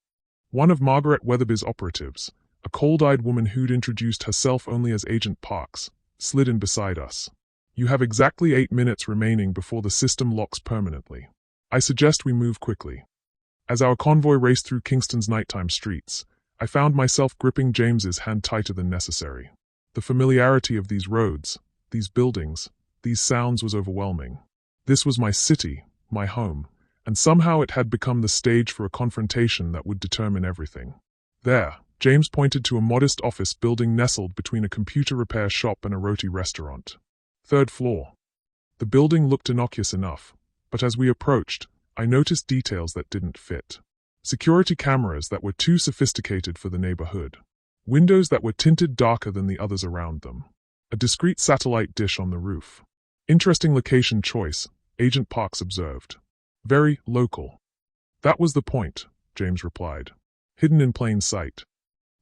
One of Margaret Weatherby's operatives, a cold-eyed woman who'd introduced herself only as Agent Parks, slid in beside us. "You have exactly 8 minutes remaining before the system locks permanently. I suggest we move quickly." As our convoy raced through Kingston's nighttime streets, I found myself gripping James's hand tighter than necessary. The familiarity of these roads, these buildings, these sounds was overwhelming. This was my city, my home, and somehow it had become the stage for a confrontation that would determine everything. There, James pointed to a modest office building nestled between a computer repair shop and a roti restaurant. "Third floor." The building looked innocuous enough, but as we approached, I noticed details that didn't fit. Security cameras that were too sophisticated for the neighborhood. Windows that were tinted darker than the others around them. A discreet satellite dish on the roof. "Interesting location choice," Agent Parks observed. "Very local." "That was the point," James replied. "Hidden in plain sight."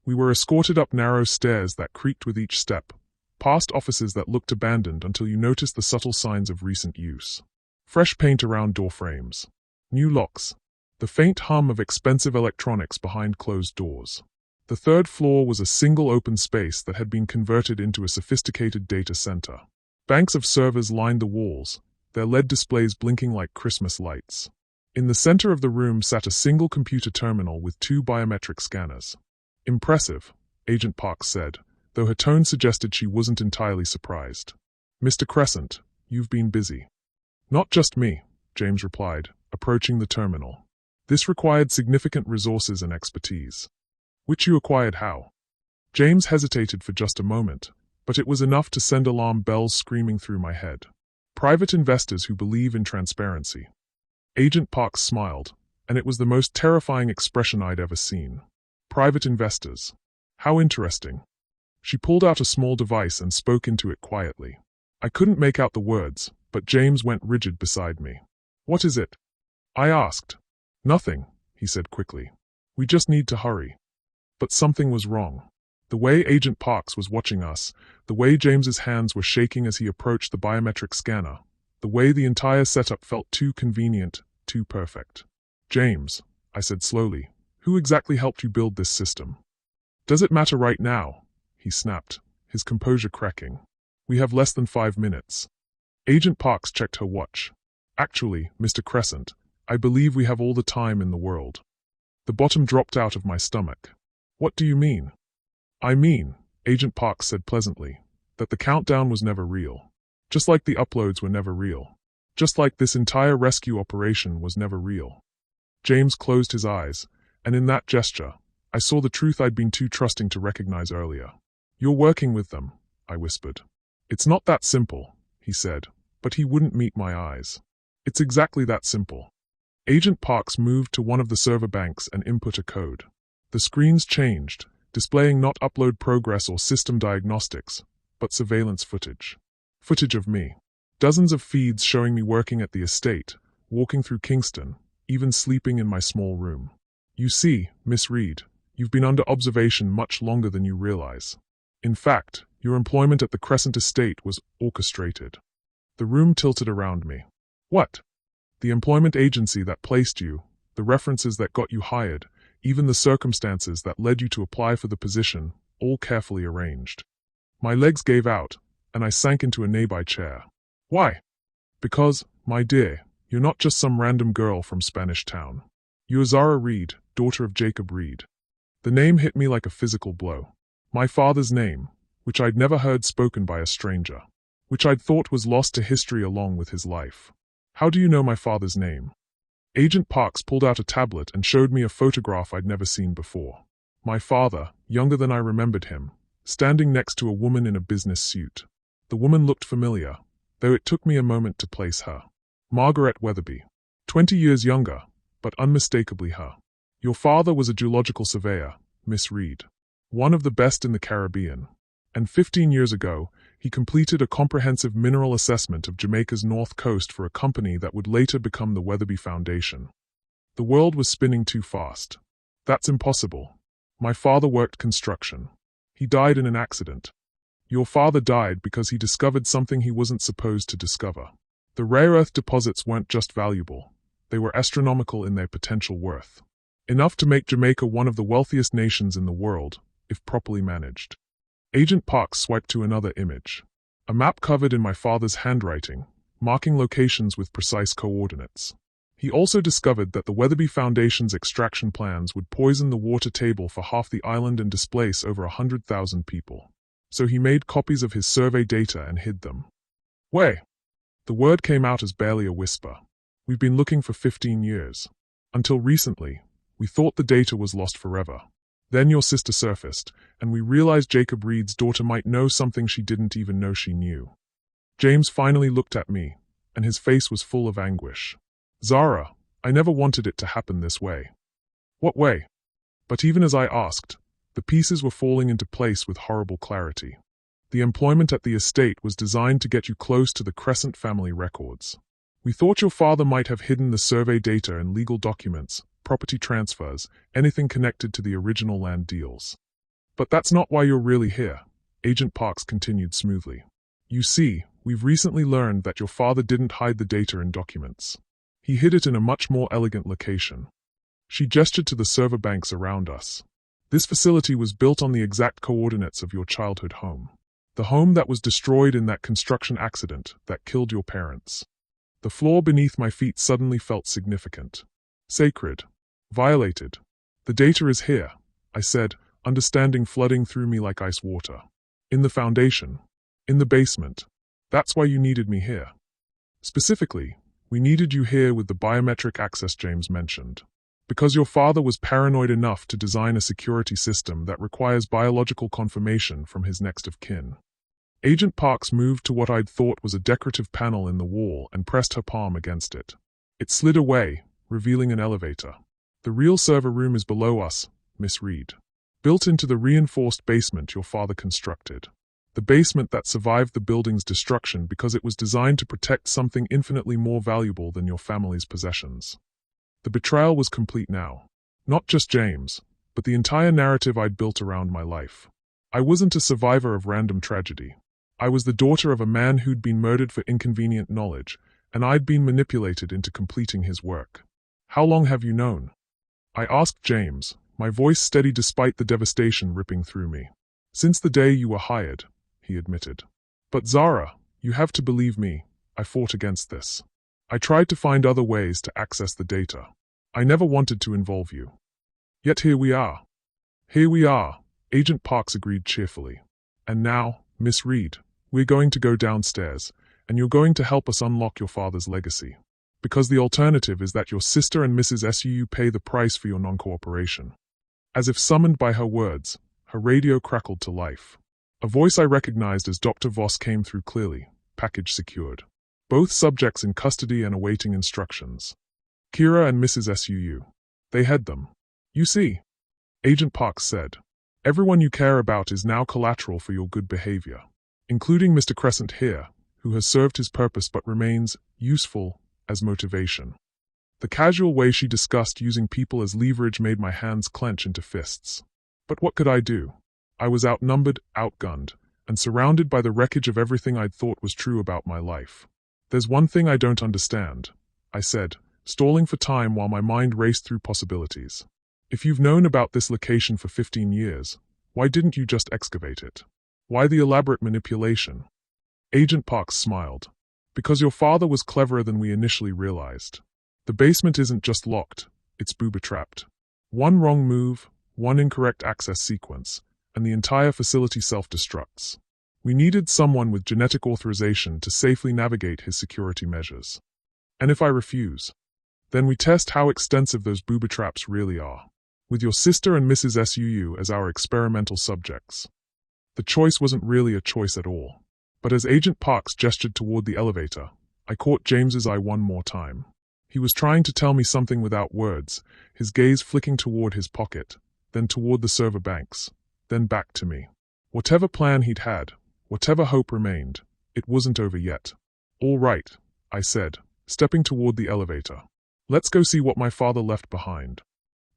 We were escorted up narrow stairs that creaked with each step, past offices that looked abandoned until you noticed the subtle signs of recent use. Fresh paint around door frames. New locks. The faint hum of expensive electronics behind closed doors. The third floor was a single open space that had been converted into a sophisticated data center. Banks of servers lined the walls, their LED displays blinking like Christmas lights. In the center of the room sat a single computer terminal with 2 biometric scanners. "Impressive," Agent Parks said, though her tone suggested she wasn't entirely surprised. "Mr. Crescent, you've been busy." "Not just me," James replied, approaching the terminal. "This required significant resources and expertise." "Which you acquired how?" James hesitated for just a moment, but it was enough to send alarm bells screaming through my head. "Private investors who believe in transparency." Agent Parks smiled, and it was the most terrifying expression I'd ever seen. "Private investors. How interesting." She pulled out a small device and spoke into it quietly. I couldn't make out the words, but James went rigid beside me. "What is it?" I asked. "Nothing," he said quickly. "We just need to hurry." But something was wrong. The way Agent Parks was watching us, the way James's hands were shaking as he approached the biometric scanner, the way the entire setup felt too convenient, too perfect. "James," I said slowly, "who exactly helped you build this system?" "Does it matter right now?" he snapped, his composure cracking. "We have less than 5 minutes. Agent Parks checked her watch. "Actually, Mr. Crescent, I believe we have all the time in the world." The bottom dropped out of my stomach. "What do you mean?" "I mean," Agent Parks said pleasantly, "that the countdown was never real. Just like the uploads were never real. Just like this entire rescue operation was never real." James closed his eyes, and in that gesture, I saw the truth I'd been too trusting to recognize earlier. "You're working with them," I whispered. "It's not that simple," he said, but he wouldn't meet my eyes. "It's exactly that simple." Agent Parks moved to one of the server banks and input a code. The screens changed, displaying not upload progress or system diagnostics, but surveillance footage. Footage of me. Dozens of feeds showing me working at the estate, walking through Kingston, even sleeping in my small room. "You see, Miss Reed, you've been under observation much longer than you realize. In fact, your employment at the Crescent Estate was orchestrated." The room tilted around me. "What?" "The employment agency that placed you, the references that got you hired, even the circumstances that led you to apply for the position, all carefully arranged. My legs gave out, and I sank into a nearby chair. Why? Because, my dear, you're not just some random girl from Spanish Town. You're Zara Reed, daughter of Jacob Reed. The name hit me like a physical blow. My father's name, which I'd never heard spoken by a stranger, which I'd thought was lost to history along with his life. How do you know my father's name? Agent Parks pulled out a tablet and showed me a photograph I'd never seen before. My father, younger than I remembered him, standing next to a woman in a business suit. The woman looked familiar, though it took me a moment to place her. Margaret Weatherby. 20 years younger, but unmistakably her. Your father was a geological surveyor, Miss Reed. One of the best in the Caribbean. And 15 years ago, he completed a comprehensive mineral assessment of Jamaica's north coast for a company that would later become the Weatherby Foundation. The world was spinning too fast. That's impossible. My father worked construction. He died in an accident. Your father died because he discovered something he wasn't supposed to discover. The rare earth deposits weren't just valuable. They were astronomical in their potential worth. Enough to make Jamaica one of the wealthiest nations in the world, if properly managed. Agent Parks swiped to another image. A map covered in my father's handwriting, marking locations with precise coordinates. He also discovered that the Weatherby Foundation's extraction plans would poison the water table for half the island and displace over 100,000 people. So he made copies of his survey data and hid them. Way! The word came out as barely a whisper. We've been looking for 15 years. Until recently, we thought the data was lost forever. Then your sister surfaced, and we realized Jacob Reed's daughter might know something she didn't even know she knew. James finally looked at me, and his face was full of anguish. Zara, I never wanted it to happen this way. What way? But even as I asked, the pieces were falling into place with horrible clarity. The employment at the estate was designed to get you close to the Crescent family records. We thought your father might have hidden the survey data and legal documents, property transfers, anything connected to the original land deals. But that's not why you're really here, Agent Parks continued smoothly. You see, we've recently learned that your father didn't hide the data in documents. He hid it in a much more elegant location. She gestured to the server banks around us. This facility was built on the exact coordinates of your childhood home. The home that was destroyed in that construction accident that killed your parents. The floor beneath my feet suddenly felt significant. Sacred. Violated. The data is here, I said, understanding flooding through me like ice water. In the foundation. In the basement. That's why you needed me here. Specifically, we needed you here with the biometric access James mentioned. Because your father was paranoid enough to design a security system that requires biological confirmation from his next of kin. Agent Parks moved to what I'd thought was a decorative panel in the wall and pressed her palm against it. It slid away, revealing an elevator. The real server room is below us, Miss Reed. Built into the reinforced basement your father constructed. The basement that survived the building's destruction because it was designed to protect something infinitely more valuable than your family's possessions. The betrayal was complete now. Not just James, but the entire narrative I'd built around my life. I wasn't a survivor of random tragedy. I was the daughter of a man who'd been murdered for inconvenient knowledge, and I'd been manipulated into completing his work. How long have you known? I asked James, my voice steady despite the devastation ripping through me. Since the day you were hired, he admitted. But Zara, you have to believe me, I fought against this. I tried to find other ways to access the data. I never wanted to involve you. Yet here we are. Here we are, Agent Parks agreed cheerfully. And now, Miss Reed, we're going to go downstairs, and you're going to help us unlock your father's legacy. Because the alternative is that your sister and Mrs. Suu pay the price for your non-cooperation. As if summoned by her words, her radio crackled to life. A voice I recognized as Dr. Voss came through clearly, package secured. Both subjects in custody and awaiting instructions. Kira and Mrs. Suu. They had them. You see, Agent Parks said, everyone you care about is now collateral for your good behavior, including Mr. Crescent here, who has served his purpose but remains useful as motivation. The casual way she discussed using people as leverage made my hands clench into fists. But what could I do? I was outnumbered, outgunned, and surrounded by the wreckage of everything I'd thought was true about my life. There's one thing I don't understand, I said, stalling for time while my mind raced through possibilities. If you've known about this location for 15 years, why didn't you just excavate it? Why the elaborate manipulation? Agent Parks smiled. Because your father was cleverer than we initially realized. The basement isn't just locked, it's booby-trapped. One wrong move, one incorrect access sequence, and the entire facility self-destructs. We needed someone with genetic authorization to safely navigate his security measures. And if I refuse, then we test how extensive those booby traps really are, with your sister and Mrs. SUU as our experimental subjects. The choice wasn't really a choice at all. But as Agent Parks gestured toward the elevator, I caught James's eye one more time. He was trying to tell me something without words, his gaze flicking toward his pocket, then toward the server banks, then back to me. Whatever plan he'd had, whatever hope remained, it wasn't over yet. All right, I said, stepping toward the elevator. Let's go see what my father left behind.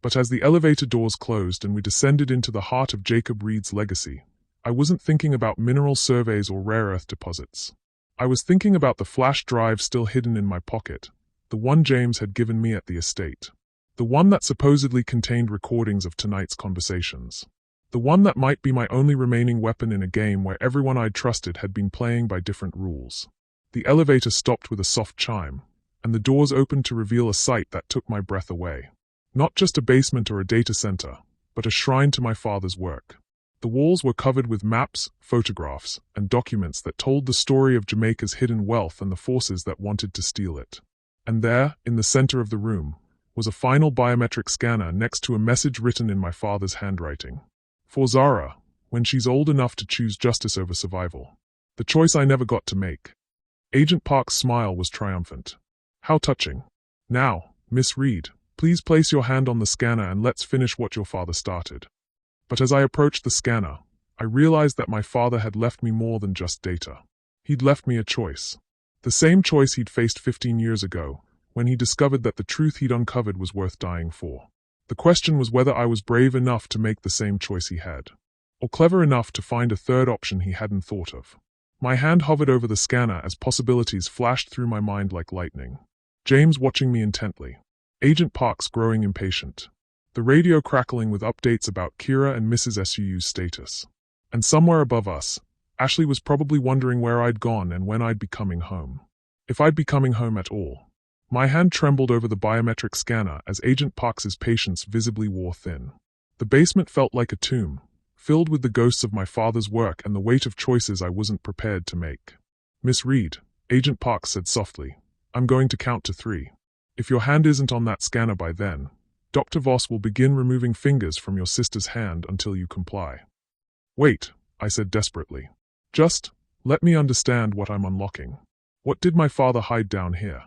But as the elevator doors closed and we descended into the heart of Jacob Reed's legacy, I wasn't thinking about mineral surveys or rare earth deposits. I was thinking about the flash drive still hidden in my pocket, the one James had given me at the estate. The one that supposedly contained recordings of tonight's conversations. The one that might be my only remaining weapon in a game where everyone I'd trusted had been playing by different rules. The elevator stopped with a soft chime, and the doors opened to reveal a sight that took my breath away. Not just a basement or a data center, but a shrine to my father's work. The walls were covered with maps, photographs, and documents that told the story of Jamaica's hidden wealth and the forces that wanted to steal it. And there, in the center of the room, was a final biometric scanner next to a message written in my father's handwriting. For Zara, when she's old enough to choose justice over survival. The choice I never got to make. Agent Park's smile was triumphant. How touching. Now, Miss Reed, please place your hand on the scanner and let's finish what your father started. But as I approached the scanner, I realized that my father had left me more than just data. He'd left me a choice. The same choice he'd faced 15 years ago, when he discovered that the truth he'd uncovered was worth dying for. The question was whether I was brave enough to make the same choice he had, or clever enough to find a third option he hadn't thought of. My hand hovered over the scanner as possibilities flashed through my mind like lightning. James watching me intently. Agent Parks growing impatient. The radio crackling with updates about Kira and Mrs. SUU's status. And somewhere above us, Ashley was probably wondering where I'd gone and when I'd be coming home. If I'd be coming home at all. My hand trembled over the biometric scanner as Agent Parks's patience visibly wore thin. The basement felt like a tomb, filled with the ghosts of my father's work and the weight of choices I wasn't prepared to make. Miss Reed, Agent Parks said softly, I'm going to count to 3. If your hand isn't on that scanner by then, Dr. Voss will begin removing fingers from your sister's hand until you comply. Wait, I said desperately. Just, let me understand what I'm unlocking. What did my father hide down here?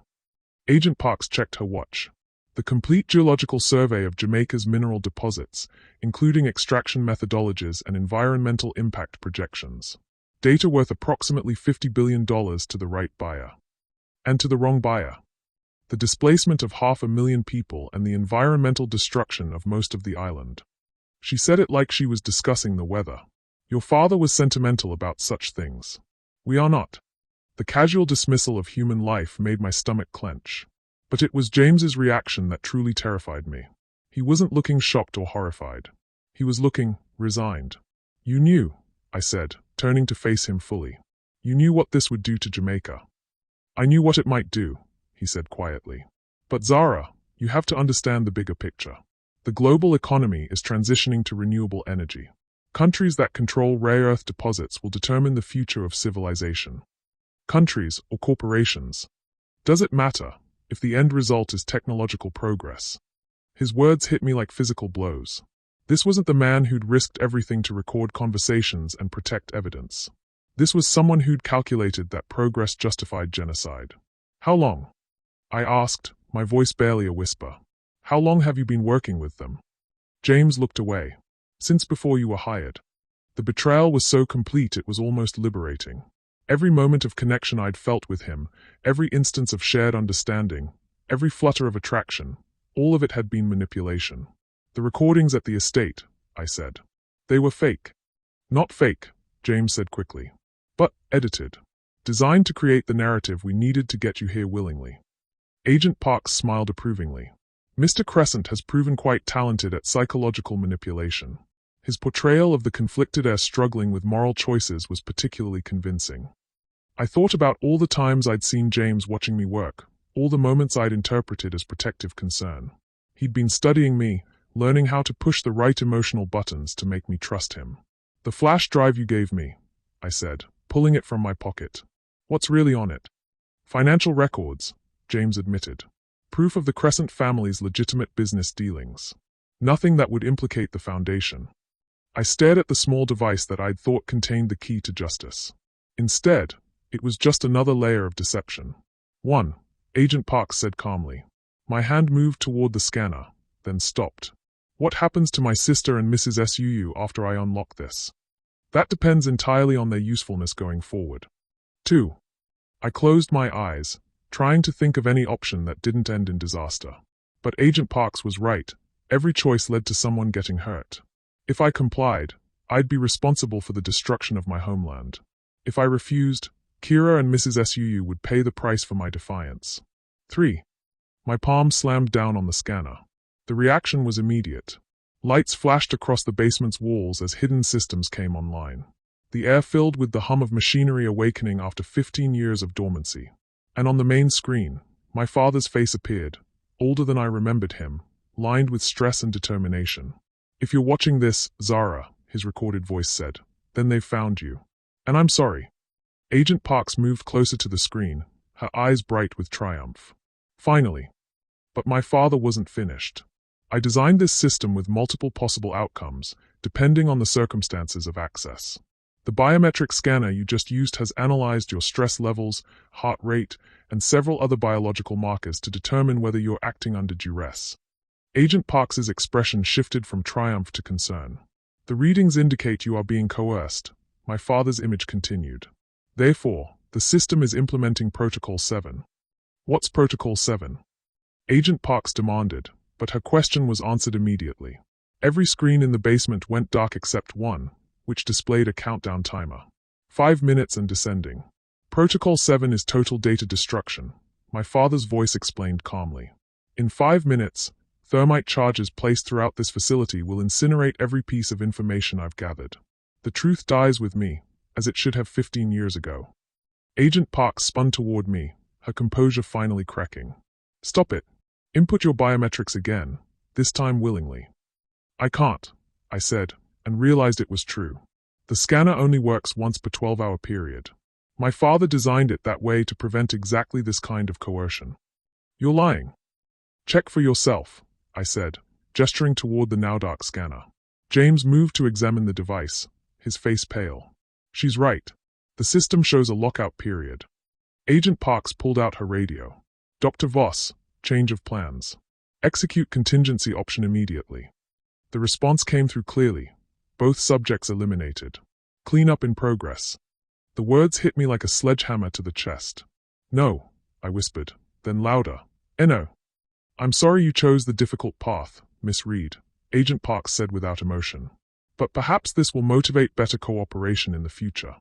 Agent Parks checked her watch. The complete geological survey of Jamaica's mineral deposits, including extraction methodologies and environmental impact projections. Data worth approximately $50 billion to the right buyer. And to the wrong buyer. The displacement of 500,000 people and the environmental destruction of most of the island. She said it like she was discussing the weather. Your father was sentimental about such things. We are not. The casual dismissal of human life made my stomach clench. But it was James's reaction that truly terrified me. He wasn't looking shocked or horrified. He was looking resigned. You knew, I said, turning to face him fully. You knew what this would do to Jamaica. I knew what it might do, he said quietly. But Zara, you have to understand the bigger picture. The global economy is transitioning to renewable energy. Countries that control rare earth deposits will determine the future of civilization. Countries or corporations. Does it matter if the end result is technological progress? His words hit me like physical blows. This wasn't the man who'd risked everything to record conversations and protect evidence. This was someone who'd calculated that progress justified genocide. How long? I asked, my voice barely a whisper. How long have you been working with them? James looked away. Since before you were hired. The betrayal was so complete it was almost liberating. Every moment of connection I'd felt with him, every instance of shared understanding, every flutter of attraction, all of it had been manipulation. The recordings at the estate, I said. They were fake. Not fake, James said quickly. But edited. Designed to create the narrative we needed to get you here willingly. Agent Parks smiled approvingly. Mr. Crescent has proven quite talented at psychological manipulation. His portrayal of the conflicted heir struggling with moral choices was particularly convincing. I thought about all the times I'd seen James watching me work, all the moments I'd interpreted as protective concern. He'd been studying me, learning how to push the right emotional buttons to make me trust him. "The flash drive you gave me," I said, pulling it from my pocket. "What's really on it?" "Financial records," James admitted. "Proof of the Crescent family's legitimate business dealings. Nothing that would implicate the Foundation." I stared at the small device that I'd thought contained the key to justice. Instead, it was just another layer of deception. "1," Agent Parks said calmly. My hand moved toward the scanner, then stopped. "What happens to my sister and Mrs. Suu after I unlock this?" "That depends entirely on their usefulness going forward." 2. I closed my eyes, trying to think of any option that didn't end in disaster. But Agent Parks was right. Every choice led to someone getting hurt. If I complied, I'd be responsible for the destruction of my homeland. If I refused, Kira and Mrs. Suu would pay the price for my defiance. 3. My palm slammed down on the scanner. The reaction was immediate. Lights flashed across the basement's walls as hidden systems came online. The air filled with the hum of machinery awakening after 15 years of dormancy. And on the main screen, my father's face appeared, older than I remembered him, lined with stress and determination. "If you're watching this, Zara," his recorded voice said, "then they've found you. And I'm sorry." Agent Parks moved closer to the screen, her eyes bright with triumph. "Finally." But my father wasn't finished. "I designed this system with multiple possible outcomes, depending on the circumstances of access. The biometric scanner you just used has analyzed your stress levels, heart rate, and several other biological markers to determine whether you're acting under duress." Agent Parks's expression shifted from triumph to concern. "The readings indicate you are being coerced," my father's image continued. "Therefore, the system is implementing Protocol 7. "What's Protocol 7? Agent Parks demanded, but her question was answered immediately. Every screen in the basement went dark except one, which displayed a countdown timer. 5 minutes and descending. "Protocol 7 is total data destruction," my father's voice explained calmly. "In 5 minutes, thermite charges placed throughout this facility will incinerate every piece of information I've gathered. The truth dies with me, as it should have 15 years ago." Agent Parks spun toward me, her composure finally cracking. "Stop it. Input your biometrics again, this time willingly." "I can't," I said, and realized it was true. "The scanner only works once per 12-hour period. My father designed it that way to prevent exactly this kind of coercion." "You're lying." "Check for yourself," I said, gesturing toward the now-dark scanner. James moved to examine the device, his face pale. "She's right. The system shows a lockout period." Agent Parks pulled out her radio. "Dr. Voss, change of plans. Execute contingency option immediately." The response came through clearly. Both subjects eliminated. "Cleanup in progress." The words hit me like a sledgehammer to the chest. "No," I whispered, then louder. "No. I'm sorry you chose the difficult path, Miss Reed," Agent Parks said without emotion. "But perhaps this will motivate better cooperation in the future."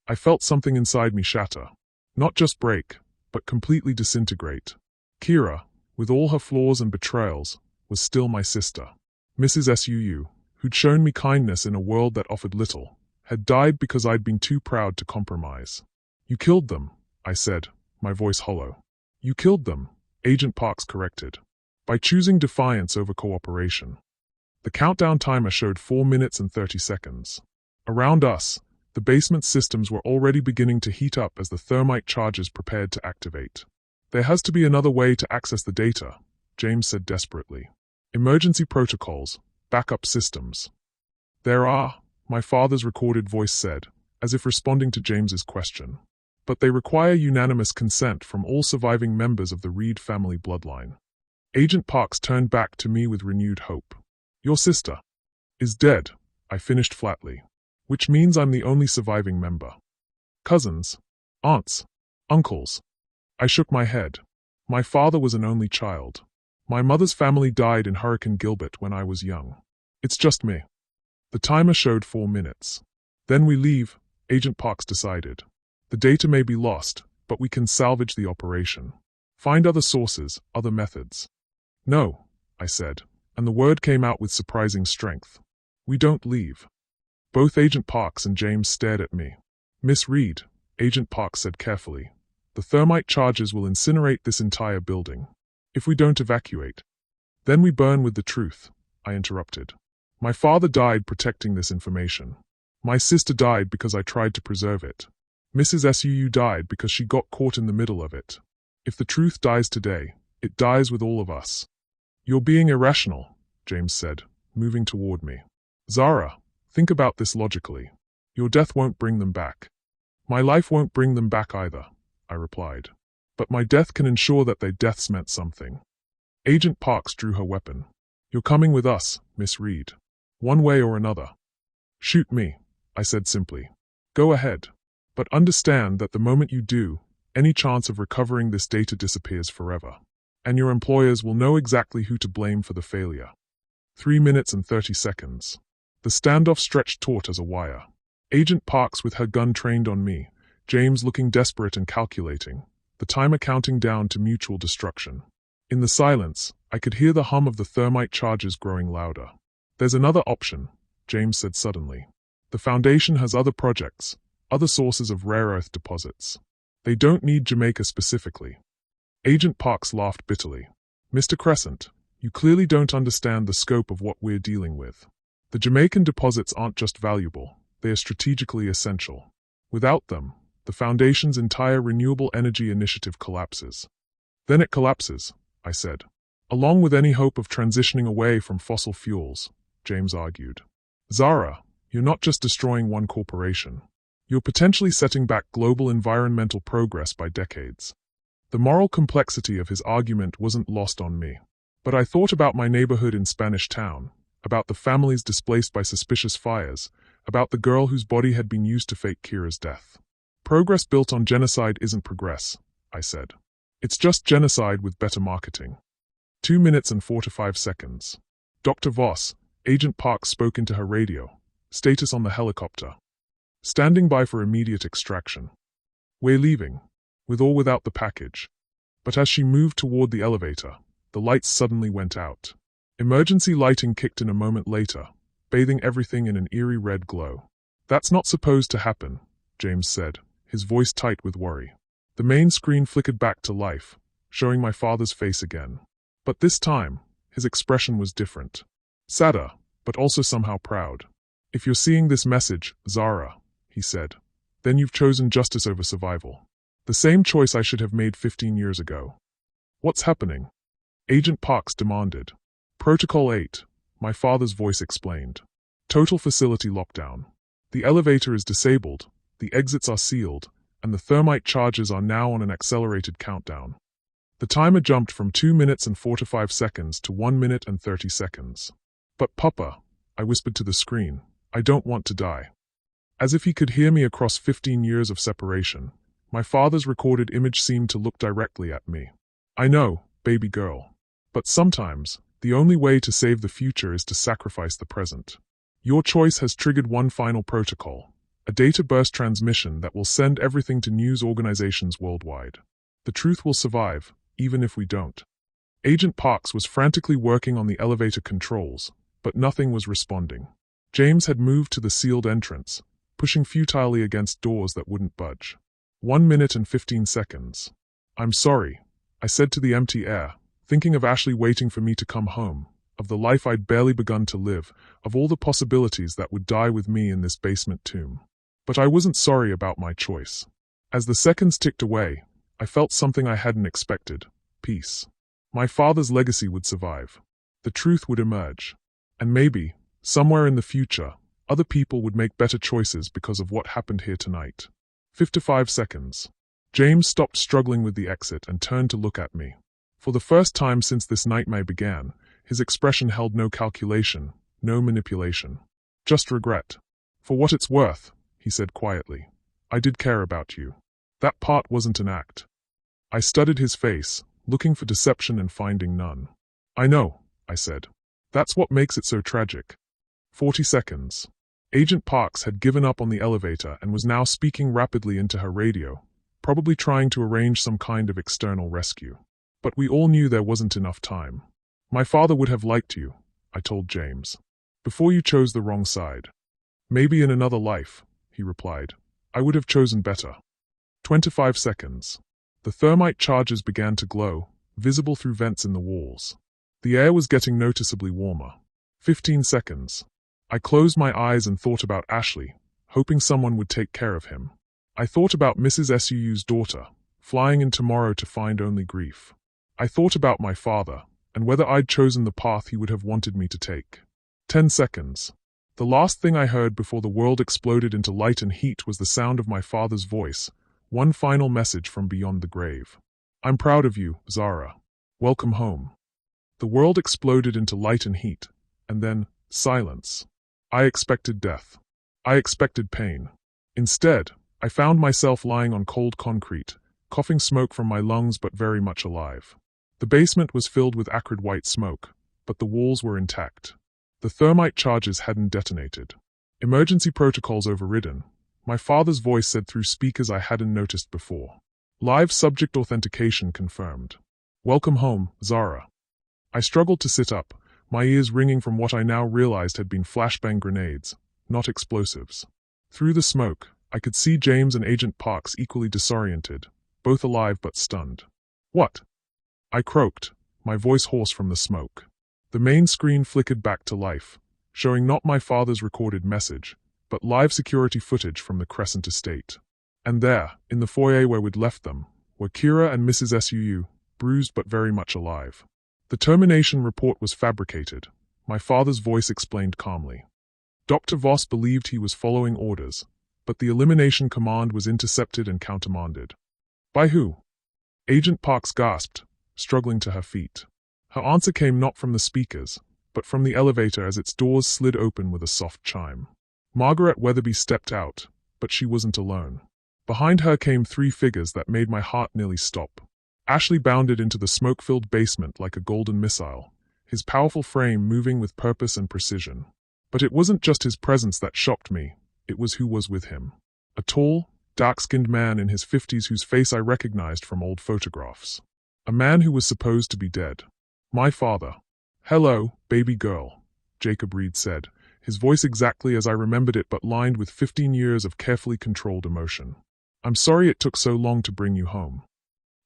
I felt something inside me shatter. Not just break, but completely disintegrate. Kira, with all her flaws and betrayals, was still my sister. Mrs. Suu, who'd shown me kindness in a world that offered little, had died because I'd been too proud to compromise. "You killed them," I said, my voice hollow. "You killed them," Agent Parks corrected, "by choosing defiance over cooperation." The countdown timer showed 4 minutes and 30 seconds. Around us, the basement systems were already beginning to heat up as the thermite charges prepared to activate. "There has to be another way to access the data," James said desperately. "Emergency protocols, backup systems." "There are," my father's recorded voice said, as if responding to James's question. "But they require unanimous consent from all surviving members of the Reed family bloodline." Agent Parks turned back to me with renewed hope. "Your sister is dead," I finished flatly. "Which means I'm the only surviving member. Cousins, aunts, uncles." I shook my head. My father was an only child. My mother's family died in Hurricane Gilbert when I was young. It's just me. The timer showed 4 minutes. "Then we leave," Agent Parks decided. "The data may be lost, but we can salvage the operation. Find other sources, other methods." "No," I said, and the word came out with surprising strength. We don't leave. Both Agent Parks and James stared at me. Miss Reed, Agent Parks said carefully, the thermite charges will incinerate this entire building. If we don't evacuate, then we burn with the truth, I interrupted. My father died protecting this information. My sister died because I tried to preserve it. Mrs. Suu died because she got caught in the middle of it. If the truth dies today, it dies with all of us. You're being irrational, James said, moving toward me. Zara, think about this logically. Your death won't bring them back. My life won't bring them back either, I replied. But my death can ensure that their deaths meant something. Agent Parks drew her weapon. You're coming with us, Miss Reed. One way or another. Shoot me, I said simply. Go ahead. But understand that the moment you do, any chance of recovering this data disappears forever. And your employers will know exactly who to blame for the failure. 3 minutes and 30 seconds. The standoff stretched taut as a wire. Agent Parks with her gun trained on me, James looking desperate and calculating, the timer counting down to mutual destruction. In the silence, I could hear the hum of the thermite charges growing louder. There's another option, James said suddenly. The Foundation has other projects, other sources of rare earth deposits. They don't need Jamaica specifically. Agent Parks laughed bitterly. Mr. Crescent, you clearly don't understand the scope of what we're dealing with. The Jamaican deposits aren't just valuable, they are strategically essential. Without them, the Foundation's entire renewable energy initiative collapses. Then it collapses, I said. Along with any hope of transitioning away from fossil fuels, James argued. Zara, you're not just destroying one corporation. You're potentially setting back global environmental progress by decades. The moral complexity of his argument wasn't lost on me. But I thought about my neighborhood in Spanish Town, about the families displaced by suspicious fires, about the girl whose body had been used to fake Kira's death. Progress built on genocide isn't progress, I said. It's just genocide with better marketing. 2 minutes and 45 seconds. Dr. Voss, Agent Parks spoke into her radio. Status on the helicopter. Standing by for immediate extraction. We're leaving, with or without the package. But as she moved toward the elevator, the lights suddenly went out. Emergency lighting kicked in a moment later, bathing everything in an eerie red glow. That's not supposed to happen, James said, his voice tight with worry. The main screen flickered back to life, showing my father's face again. But this time, his expression was different. Sadder, but also somehow proud. If you're seeing this message, Zara, he said, then you've chosen justice over survival. The same choice I should have made 15 years ago. What's happening? Agent Parks demanded. Protocol 8, my father's voice explained. Total facility lockdown. The elevator is disabled, the exits are sealed, and the thermite charges are now on an accelerated countdown. The timer jumped from 2 minutes and 45 seconds to 1 minute and 30 seconds. But Papa, I whispered to the screen, I don't want to die. As if he could hear me across 15 years of separation, my father's recorded image seemed to look directly at me. I know, baby girl. But sometimes, the only way to save the future is to sacrifice the present. Your choice has triggered one final protocol, a data burst transmission that will send everything to news organizations worldwide. The truth will survive, even if we don't. Agent Parks was frantically working on the elevator controls, but nothing was responding. James had moved to the sealed entrance, pushing futilely against doors that wouldn't budge. 1 minute and 15 seconds. I'm sorry, I said to the empty air, thinking of Ashley waiting for me to come home, of the life I'd barely begun to live, of all the possibilities that would die with me in this basement tomb. But I wasn't sorry about my choice. As the seconds ticked away, I felt something I hadn't expected: peace. My father's legacy would survive. The truth would emerge. And maybe, somewhere in the future, other people would make better choices because of what happened here tonight. 55 seconds. James stopped struggling with the exit and turned to look at me. For the first time since this nightmare began, his expression held no calculation, no manipulation. Just regret. For what it's worth, he said quietly, I did care about you. That part wasn't an act. I studied his face, looking for deception and finding none. I know, I said. That's what makes it so tragic. 40 seconds. Agent Parks had given up on the elevator and was now speaking rapidly into her radio, probably trying to arrange some kind of external rescue. But we all knew there wasn't enough time. My father would have liked you, I told James. Before you chose the wrong side. Maybe in another life, he replied. I would have chosen better. 25 seconds. The thermite charges began to glow, visible through vents in the walls. The air was getting noticeably warmer. 15 seconds. I closed my eyes and thought about Ashley, hoping someone would take care of him. I thought about Mrs. Su's daughter, flying in tomorrow to find only grief. I thought about my father, and whether I'd chosen the path he would have wanted me to take. 10 seconds. The last thing I heard before the world exploded into light and heat was the sound of my father's voice, one final message from beyond the grave. I'm proud of you, Zara. Welcome home. The world exploded into light and heat, and then, silence. I expected death. I expected pain. Instead, I found myself lying on cold concrete, coughing smoke from my lungs but very much alive. The basement was filled with acrid white smoke, but the walls were intact. The thermite charges hadn't detonated. Emergency protocols overridden, my father's voice said through speakers I hadn't noticed before. Live subject authentication confirmed. Welcome home, Zara. I struggled to sit up, my ears ringing from what I now realized had been flashbang grenades, not explosives. Through the smoke, I could see James and Agent Parks equally disoriented, both alive but stunned. What? I croaked, my voice hoarse from the smoke. The main screen flickered back to life, showing not my father's recorded message, but live security footage from the Crescent estate. And there, in the foyer where we'd left them, were Kira and Mrs. Suu, bruised but very much alive. The termination report was fabricated, my father's voice explained calmly. Dr. Voss believed he was following orders, but the elimination command was intercepted and countermanded. By who? Agent Parks gasped, struggling to her feet. Her answer came not from the speakers, but from the elevator as its doors slid open with a soft chime. Margaret Weatherby stepped out, but she wasn't alone. Behind her came three figures that made my heart nearly stop. Ashley bounded into the smoke-filled basement like a golden missile, his powerful frame moving with purpose and precision. But it wasn't just his presence that shocked me, it was who was with him. A tall, dark-skinned man in his 50s whose face I recognized from old photographs. A man who was supposed to be dead. My father. Hello, baby girl, Jacob Reed said, his voice exactly as I remembered it but lined with 15 years of carefully controlled emotion. I'm sorry it took so long to bring you home.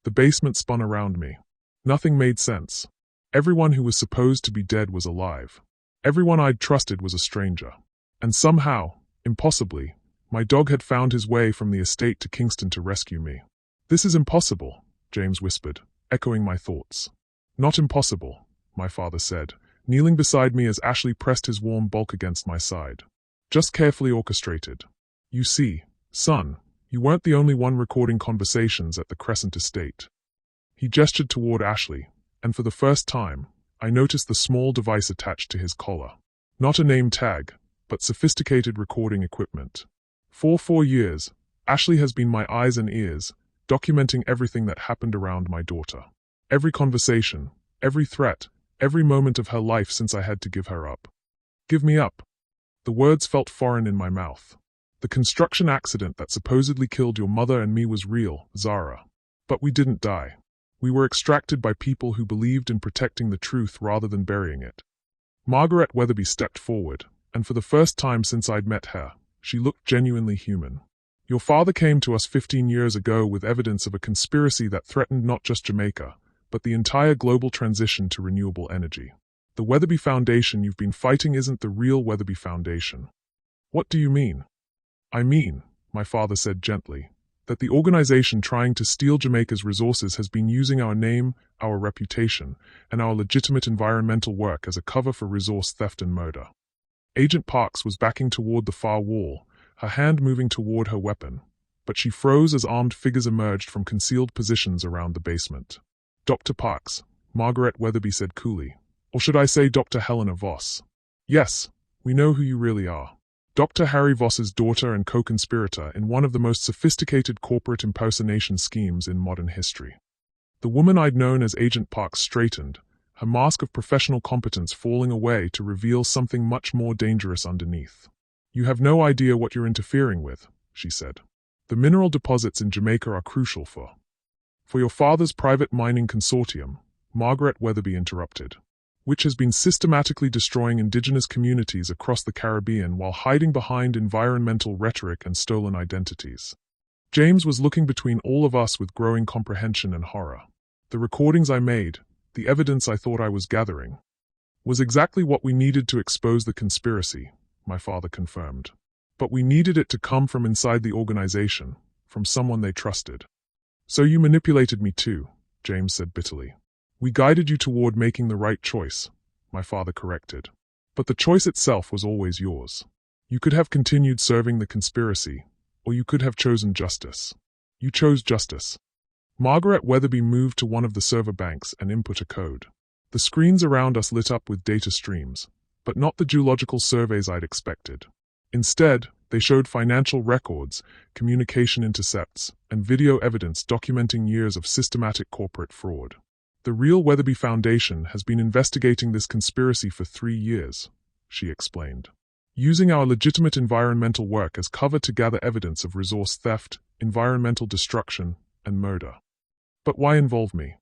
The basement spun around me. Nothing made sense. Everyone who was supposed to be dead was alive. Everyone I'd trusted was a stranger. And somehow, impossibly, my dog had found his way from the estate to Kingston to rescue me. This is impossible, James whispered, echoing my thoughts. Not impossible, my father said, kneeling beside me as Ashley pressed his warm bulk against my side. Just carefully orchestrated. You see, son, you weren't the only one recording conversations at the Crescent estate. He gestured toward Ashley, and for the first time, I noticed the small device attached to his collar. Not a name tag, but sophisticated recording equipment. For 4 years, Ashley has been my eyes and ears, documenting everything that happened around my daughter. Every conversation, every threat, every moment of her life since I had to give her up. Give me up. The words felt foreign in my mouth. The construction accident that supposedly killed your mother and me was real, Zara. But we didn't die. We were extracted by people who believed in protecting the truth rather than burying it. Margaret Weatherby stepped forward, and for the first time since I'd met her, she looked genuinely human. Your father came to us 15 years ago with evidence of a conspiracy that threatened not just Jamaica, but the entire global transition to renewable energy. The Weatherby Foundation you've been fighting isn't the real Weatherby Foundation. What do you mean? I mean, my father said gently, that the organization trying to steal Jamaica's resources has been using our name, our reputation, and our legitimate environmental work as a cover for resource theft and murder. Agent Parks was backing toward the far wall, her hand moving toward her weapon, but she froze as armed figures emerged from concealed positions around the basement. Dr. Parks, Margaret Weatherby said coolly. Or should I say Dr. Helena Voss? Yes, we know who you really are. Dr. Harry Voss's daughter and co-conspirator in one of the most sophisticated corporate impersonation schemes in modern history. The woman I'd known as Agent Parks straightened, her mask of professional competence falling away to reveal something much more dangerous underneath. You have no idea what you're interfering with, she said. The mineral deposits in Jamaica are crucial for your father's private mining consortium, Margaret Weatherby interrupted. which has been systematically destroying indigenous communities across the Caribbean while hiding behind environmental rhetoric and stolen identities. James was looking between all of us with growing comprehension and horror. The recordings I made, the evidence I thought I was gathering, was exactly what we needed to expose the conspiracy, my father confirmed. But we needed it to come from inside the organization, from someone they trusted. So you manipulated me too, James said bitterly. We guided you toward making the right choice, my father corrected. But the choice itself was always yours. You could have continued serving the conspiracy, or you could have chosen justice. You chose justice. Margaret Weatherby moved to one of the server banks and input a code. The screens around us lit up with data streams, but not the geological surveys I'd expected. Instead, they showed financial records, communication intercepts, and video evidence documenting years of systematic corporate fraud. The real Weatherby Foundation has been investigating this conspiracy for 3 years, she explained, using our legitimate environmental work as cover to gather evidence of resource theft, environmental destruction, and murder. But why involve me?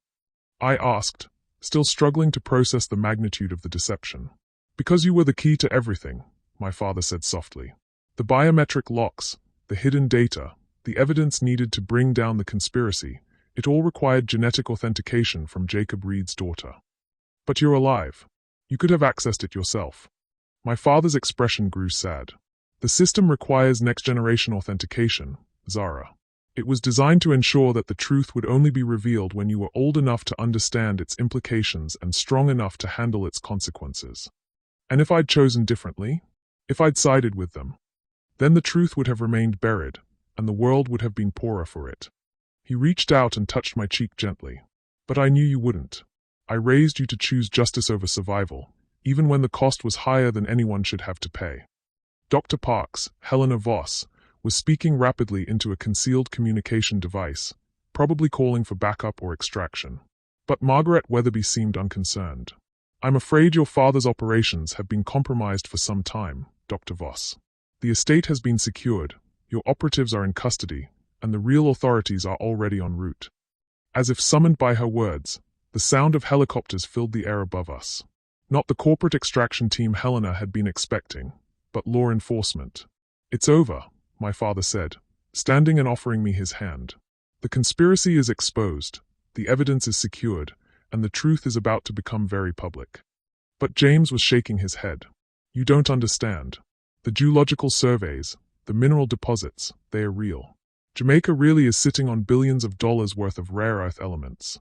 I asked, still struggling to process the magnitude of the deception. Because you were the key to everything, my father said softly. The biometric locks, the hidden data, the evidence needed to bring down the conspiracy, it all required genetic authentication from Jacob Reed's daughter. But you're alive. You could have accessed it yourself. My father's expression grew sad. The system requires next-generation authentication, Zara. It was designed to ensure that the truth would only be revealed when you were old enough to understand its implications and strong enough to handle its consequences. And if I'd chosen differently? If I'd sided with them? Then the truth would have remained buried, and the world would have been poorer for it. He reached out and touched my cheek gently. But I knew you wouldn't. I raised you to choose justice over survival, even when the cost was higher than anyone should have to pay. Dr. Parks, Helena Voss, was speaking rapidly into a concealed communication device, probably calling for backup or extraction. But Margaret Weatherby seemed unconcerned. I'm afraid your father's operations have been compromised for some time, Dr. Voss. The estate has been secured, your operatives are in custody, and the real authorities are already en route. As if summoned by her words, the sound of helicopters filled the air above us. Not the corporate extraction team Helena had been expecting, but law enforcement. It's over, my father said, standing and offering me his hand. The conspiracy is exposed, the evidence is secured, and the truth is about to become very public. But James was shaking his head. You don't understand. The geological surveys, the mineral deposits, they are real. Jamaica really is sitting on billions of dollars worth of rare earth elements.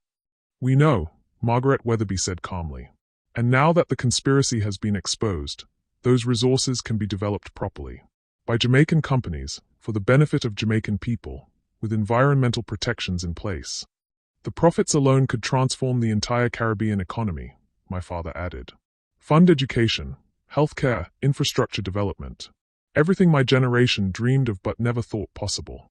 We know, Margaret Weatherby said calmly. And now that the conspiracy has been exposed, those resources can be developed properly. By Jamaican companies, for the benefit of Jamaican people, with environmental protections in place. The profits alone could transform the entire Caribbean economy, my father added. Fund education, healthcare, infrastructure development. Everything my generation dreamed of but never thought possible.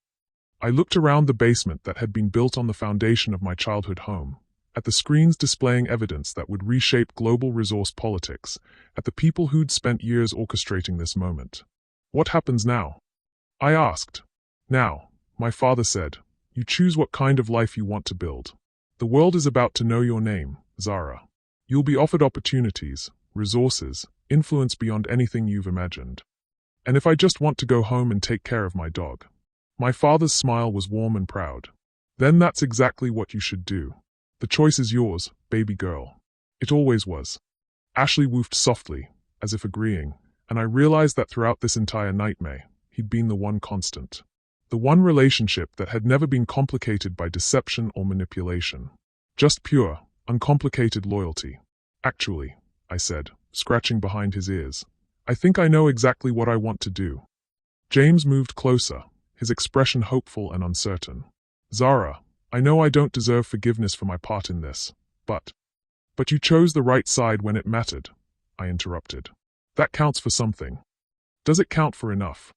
I looked around the basement that had been built on the foundation of my childhood home, at the screens displaying evidence that would reshape global resource politics, at the people who'd spent years orchestrating this moment. What happens now? I asked. Now, my father said, you choose what kind of life you want to build. The world is about to know your name, Zara. You'll be offered opportunities, resources, influence beyond anything you've imagined. And if I just want to go home and take care of my dog. My father's smile was warm and proud. Then that's exactly what you should do. The choice is yours, baby girl. It always was. Ashley woofed softly, as if agreeing, and I realized that throughout this entire nightmare, he'd been the one constant. The one relationship that had never been complicated by deception or manipulation. Just pure, uncomplicated loyalty. Actually, I said, scratching behind his ears, I think I know exactly what I want to do. James moved closer, his expression hopeful and uncertain. Zara, I know I don't deserve forgiveness for my part in this, but you chose the right side when it mattered, I interrupted. That counts for something. Does it count for enough?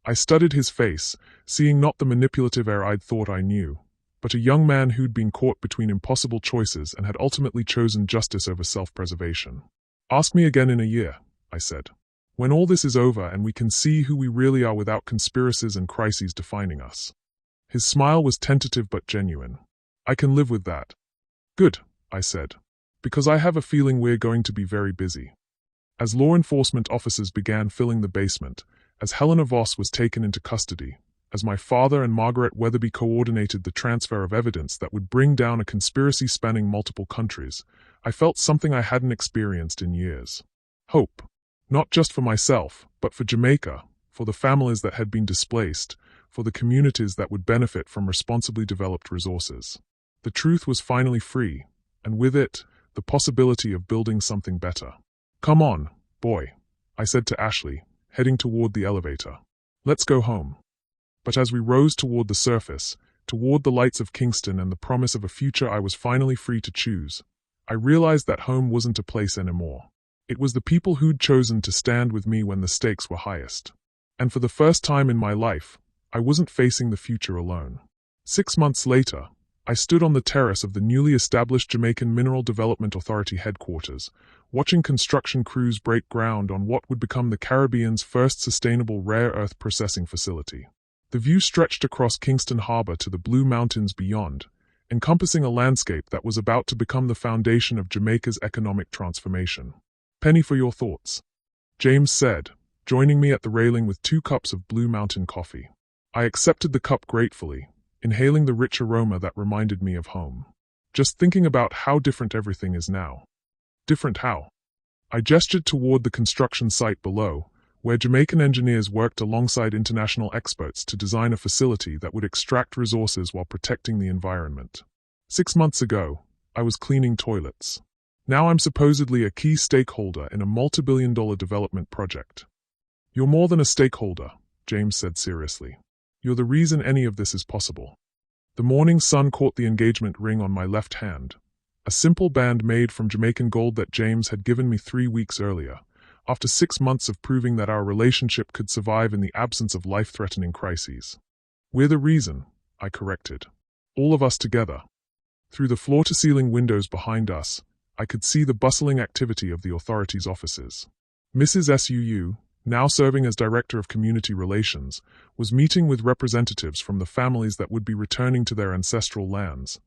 I studied his face, seeing not the manipulative air I'd thought I knew, but a young man who'd been caught between impossible choices and had ultimately chosen justice over self-preservation. Ask me again in a year, I said. When all this is over and we can see who we really are without conspiracies and crises defining us. His smile was tentative but genuine. I can live with that. Good, I said. Because I have a feeling we're going to be very busy. As law enforcement officers began filling the basement, as Helena Voss was taken into custody, as my father and Margaret Weatherby coordinated the transfer of evidence that would bring down a conspiracy spanning multiple countries, I felt something I hadn't experienced in years. Hope. Not just for myself, but for Jamaica, for the families that had been displaced, for the communities that would benefit from responsibly developed resources. The truth was finally free, and with it, the possibility of building something better. "Come on, boy," I said to Ashley, heading toward the elevator. "Let's go home." But as we rose toward the surface, toward the lights of Kingston and the promise of a future I was finally free to choose, I realized that home wasn't a place anymore. It was the people who'd chosen to stand with me when the stakes were highest. And for the first time in my life, I wasn't facing the future alone. 6 months later, I stood on the terrace of the newly established Jamaican Mineral Development Authority headquarters, watching construction crews break ground on what would become the Caribbean's first sustainable rare earth processing facility. The view stretched across Kingston Harbor to the Blue Mountains beyond, encompassing a landscape that was about to become the foundation of Jamaica's economic transformation. "Penny for your thoughts," James said, joining me at the railing with 2 cups of Blue Mountain coffee. I accepted the cup gratefully, inhaling the rich aroma that reminded me of home. Just thinking about how different everything is now. Different how? I gestured toward the construction site below, where Jamaican engineers worked alongside international experts to design a facility that would extract resources while protecting the environment. 6 months ago, I was cleaning toilets. Now I'm supposedly a key stakeholder in a multi-billion-dollar development project. "You're more than a stakeholder," James said seriously. "You're the reason any of this is possible." The morning sun caught the engagement ring on my left hand, a simple band made from Jamaican gold that James had given me 3 weeks earlier, after 6 months of proving that our relationship could survive in the absence of life-threatening crises. "We're the reason," I corrected. "All of us together." Through the floor-to-ceiling windows behind us, I could see the bustling activity of the authority's offices. Mrs. Suu, now serving as Director of Community Relations, was meeting with representatives from the families that would be returning to their ancestral lands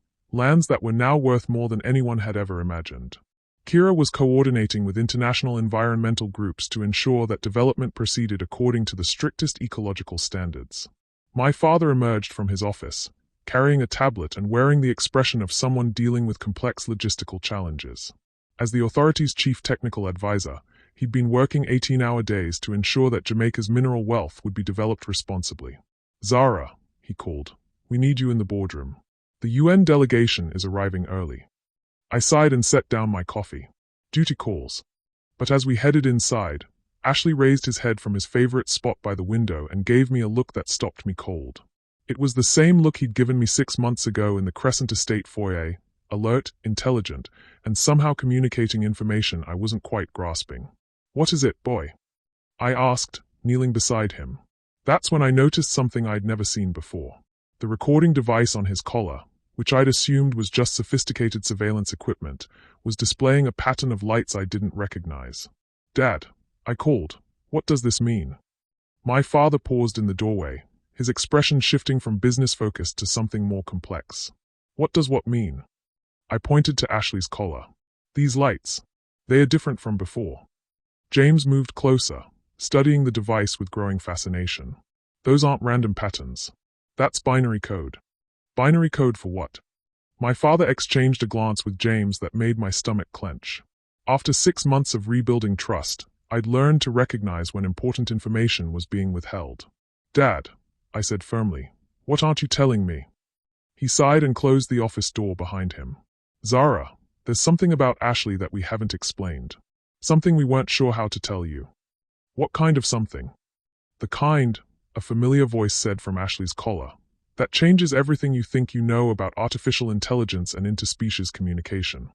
that were now worth more than anyone had ever imagined. Kira was coordinating with international environmental groups to ensure that development proceeded according to the strictest ecological standards. My father emerged from his office, carrying a tablet and wearing the expression of someone dealing with complex logistical challenges. As the authority's chief technical advisor, he'd been working 18-hour days to ensure that Jamaica's mineral wealth would be developed responsibly. "Zara," he called, "we need you in the boardroom. The UN delegation is arriving early." I sighed and set down my coffee. Duty calls. But as we headed inside, Ashley raised his head from his favorite spot by the window and gave me a look that stopped me cold. It was the same look he'd given me 6 months ago in the Crescent Estate foyer, alert, intelligent, and somehow communicating information I wasn't quite grasping. "What is it, boy?" I asked, kneeling beside him. That's when I noticed something I'd never seen before. The recording device on his collar, which I'd assumed was just sophisticated surveillance equipment, was displaying a pattern of lights I didn't recognize. "Dad," I called, "what does this mean?" My father paused in the doorway, his expression shifting from business-focused to something more complex. "What does what mean?" I pointed to Ashley's collar. "These lights. They are different from before." James moved closer, studying the device with growing fascination. "Those aren't random patterns. That's binary code." "Binary code for what?" My father exchanged a glance with James that made my stomach clench. After 6 months of rebuilding trust, I'd learned to recognize when important information was being withheld. "Dad," I said firmly, "what aren't you telling me?" He sighed and closed the office door behind him. "Zara, there's something about Ashley that we haven't explained. Something we weren't sure how to tell you." "What kind of something?" "The kind," a familiar voice said from Ashley's collar, "that changes everything you think you know about artificial intelligence and interspecies communication."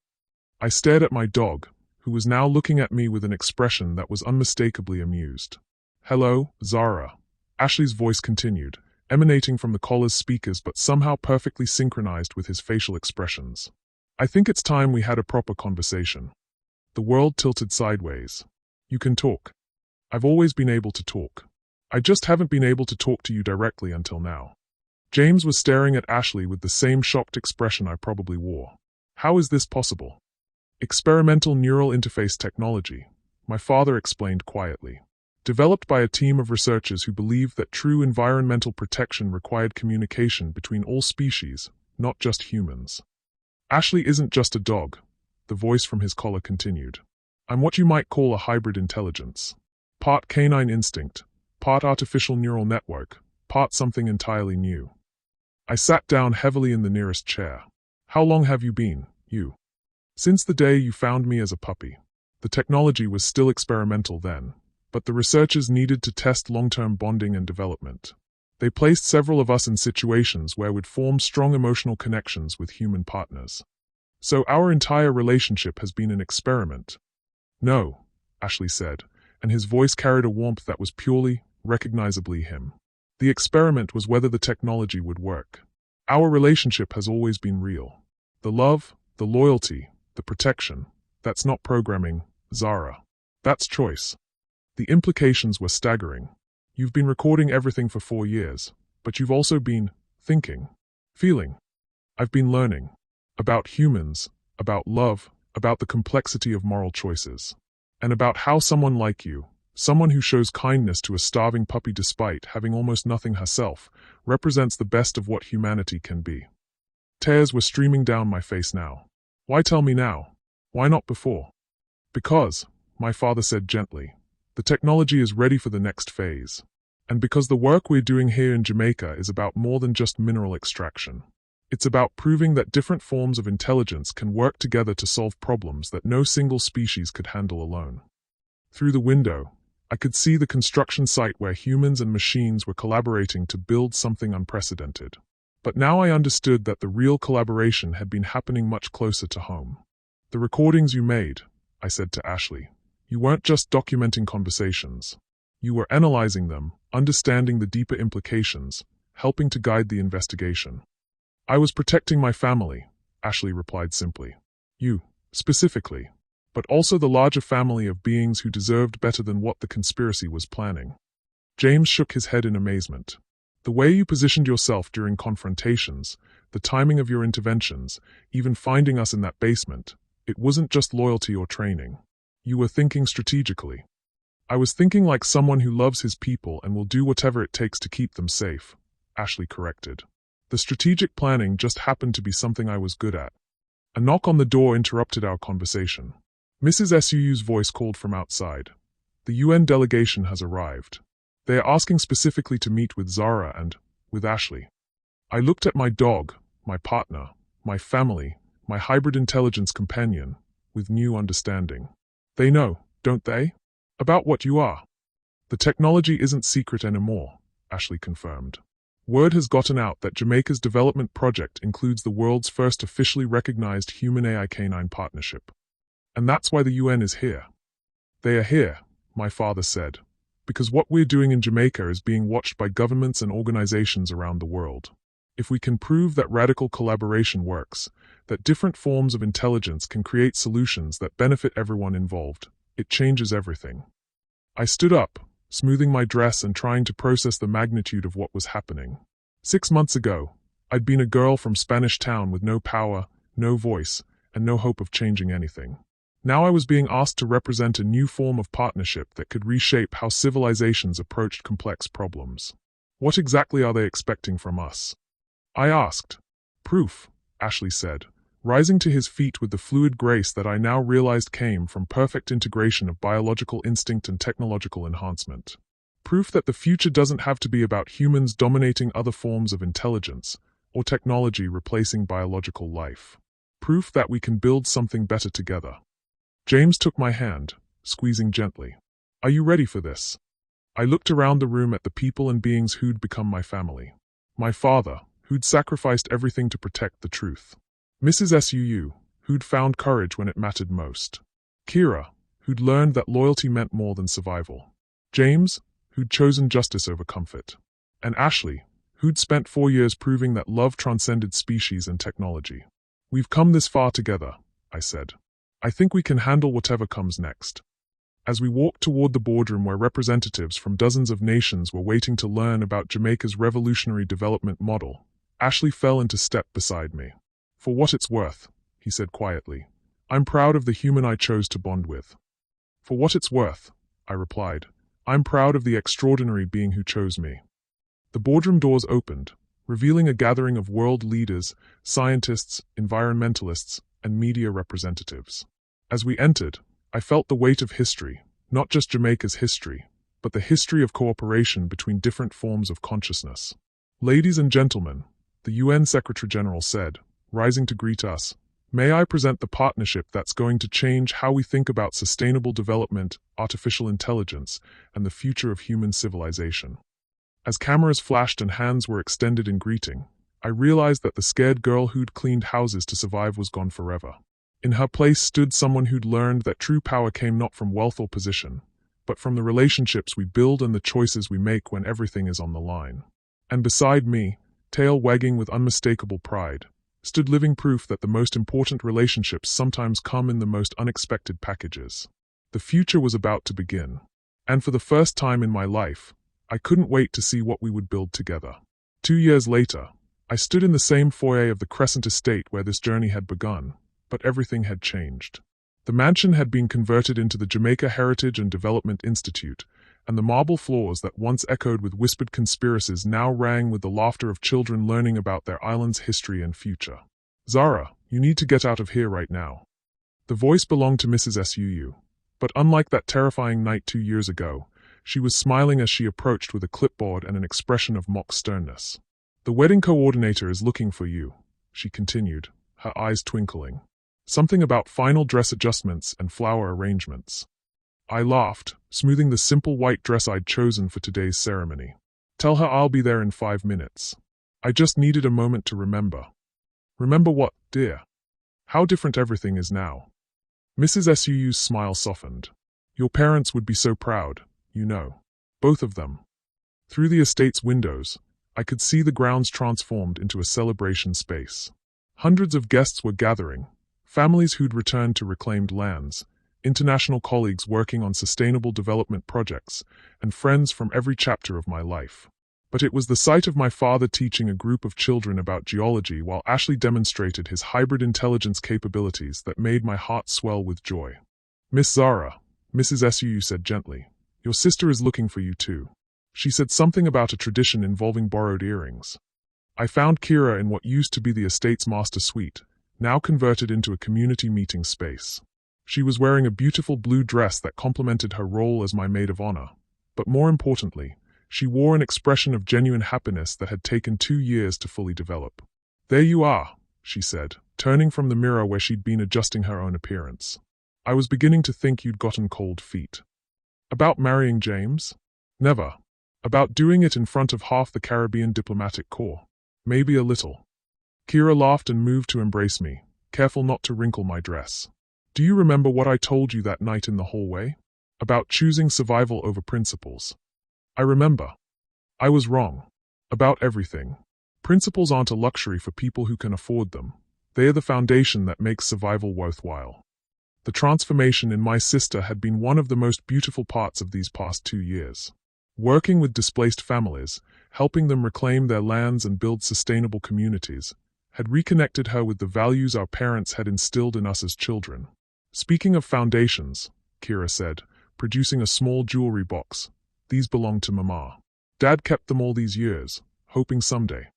I stared at my dog, who was now looking at me with an expression that was unmistakably amused. "Hello, Zara," Ashley's voice continued, emanating from the collar's speakers but somehow perfectly synchronized with his facial expressions. "I think it's time we had a proper conversation." The world tilted sideways. "You can talk." "I've always been able to talk. I just haven't been able to talk to you directly until now." James was staring at Ashley with the same shocked expression I probably wore. "How is this possible?" Experimental neural interface technology, my father explained quietly. Developed by a team of researchers who believed that true environmental protection required communication between all species, not just humans. Ashley isn't just a dog, the voice from his collar continued. I'm what you might call a hybrid intelligence. Part canine instinct, part artificial neural network, part something entirely new. I sat down heavily in the nearest chair. How long have you been, you? Since the day you found me as a puppy. The technology was still experimental then, but the researchers needed to test long-term bonding and development. They placed several of us in situations where we'd form strong emotional connections with human partners. So our entire relationship has been an experiment. No, Ashley said, and his voice carried a warmth that was purely, recognizably him. The experiment was whether the technology would work. Our relationship has always been real. The love, the loyalty, the protection, that's not programming, Zara. That's choice. The implications were staggering. You've been recording everything for 4 years, but you've also been thinking, feeling. I've been learning. About humans, about love, about the complexity of moral choices. And about how someone like you, someone who shows kindness to a starving puppy despite having almost nothing herself, represents the best of what humanity can be. Tears were streaming down my face now. Why tell me now? Why not before? Because, my father said gently, the technology is ready for the next phase. And because the work we're doing here in Jamaica is about more than just mineral extraction. It's about proving that different forms of intelligence can work together to solve problems that no single species could handle alone. Through the window, I could see the construction site where humans and machines were collaborating to build something unprecedented. But now I understood that the real collaboration had been happening much closer to home. The recordings you made, I said to Ashley, you weren't just documenting conversations. You were analyzing them, understanding the deeper implications, helping to guide the investigation. I was protecting my family, Ashley replied simply. You, specifically, but also the larger family of beings who deserved better than what the conspiracy was planning. James shook his head in amazement. The way you positioned yourself during confrontations, the timing of your interventions, even finding us in that basement, it wasn't just loyalty or training. You were thinking strategically. I was thinking like someone who loves his people and will do whatever it takes to keep them safe, Ashley corrected. The strategic planning just happened to be something I was good at. A knock on the door interrupted our conversation. Mrs. Suu's voice called from outside. The UN delegation has arrived. They are asking specifically to meet with Zara and with Ashley. I looked at my dog, my partner, my family, my hybrid intelligence companion, with new understanding. They know, don't they? About what you are. The technology isn't secret anymore, Ashley confirmed. Word has gotten out that Jamaica's development project includes the world's first officially recognized human-AI canine partnership. And that's why the UN is here. They are here, my father said, because what we're doing in Jamaica is being watched by governments and organizations around the world. If we can prove that radical collaboration works, that different forms of intelligence can create solutions that benefit everyone involved, it changes everything. I stood up, smoothing my dress and trying to process the magnitude of what was happening. 6 months ago, I'd been a girl from Spanish Town with no power, no voice, and no hope of changing anything. Now I was being asked to represent a new form of partnership that could reshape how civilizations approached complex problems. What exactly are they expecting from us? I asked. Proof, Ashley said, rising to his feet with the fluid grace that I now realized came from perfect integration of biological instinct and technological enhancement. Proof that the future doesn't have to be about humans dominating other forms of intelligence, or technology replacing biological life. Proof that we can build something better together. James took my hand, squeezing gently. Are you ready for this? I looked around the room at the people and beings who'd become my family. My father, who'd sacrificed everything to protect the truth. Mrs. Suu, who'd found courage when it mattered most. Kira, who'd learned that loyalty meant more than survival. James, who'd chosen justice over comfort. And Ashley, who'd spent 4 years proving that love transcended species and technology. We've come this far together, I said. I think we can handle whatever comes next. As we walked toward the boardroom where representatives from dozens of nations were waiting to learn about Jamaica's revolutionary development model, Ashley fell into step beside me. For what it's worth, he said quietly, I'm proud of the human I chose to bond with. For what it's worth, I replied, I'm proud of the extraordinary being who chose me. The boardroom doors opened, revealing a gathering of world leaders, scientists, environmentalists, and media representatives. As we entered, I felt the weight of history, not just Jamaica's history, but the history of cooperation between different forms of consciousness. Ladies and gentlemen, the UN Secretary-General said, rising to greet us, may I present the partnership that's going to change how we think about sustainable development, artificial intelligence, and the future of human civilization. As cameras flashed and hands were extended in greeting, I realized that the scared girl who'd cleaned houses to survive was gone forever. In her place stood someone who'd learned that true power came not from wealth or position, but from the relationships we build and the choices we make when everything is on the line. And beside me, tail wagging with unmistakable pride, stood living proof that the most important relationships sometimes come in the most unexpected packages. The future was about to begin. And for the first time in my life, I couldn't wait to see what we would build together. 2 years later, I stood in the same foyer of the Crescent Estate where this journey had begun, but everything had changed. The mansion had been converted into the Jamaica Heritage and Development Institute, and the marble floors that once echoed with whispered conspiracies now rang with the laughter of children learning about their island's history and future. Zara, you need to get out of here right now. The voice belonged to Mrs. Suu, but unlike that terrifying night 2 years ago, she was smiling as she approached with a clipboard and an expression of mock sternness. The wedding coordinator is looking for you, she continued, her eyes twinkling. Something about final dress adjustments and flower arrangements. I laughed, smoothing the simple white dress I'd chosen for today's ceremony. Tell her I'll be there in 5 minutes. I just needed a moment to remember. Remember what, dear? How different everything is now. Mrs. Suu's smile softened. Your parents would be so proud, you know. Both of them. Through the estate's windows, I could see the grounds transformed into a celebration space. Hundreds of guests were gathering, families who'd returned to reclaimed lands, international colleagues working on sustainable development projects, and friends from every chapter of my life. But it was the sight of my father teaching a group of children about geology while Ashley demonstrated his hybrid intelligence capabilities that made my heart swell with joy. Miss Zara, Mrs. Suu said gently, your sister is looking for you too. She said something about a tradition involving borrowed earrings. I found Kira in what used to be the estate's master suite, now converted into a community meeting space. She was wearing a beautiful blue dress that complemented her role as my maid of honor, but more importantly, she wore an expression of genuine happiness that had taken 2 years to fully develop. There you are, she said, turning from the mirror where she'd been adjusting her own appearance. I was beginning to think you'd gotten cold feet. About marrying James? Never. About doing it in front of half the Caribbean diplomatic corps? Maybe a little. Kira laughed and moved to embrace me, careful not to wrinkle my dress. Do you remember what I told you that night in the hallway? About choosing survival over principles. I remember. I was wrong. About everything. Principles aren't a luxury for people who can afford them. They are the foundation that makes survival worthwhile. The transformation in my sister had been one of the most beautiful parts of these past 2 years. Working with displaced families, helping them reclaim their lands and build sustainable communities, had reconnected her with the values our parents had instilled in us as children. Speaking of foundations, Kira said, producing a small jewelry box, these belong to Mama. Dad kept them all these years, hoping someday.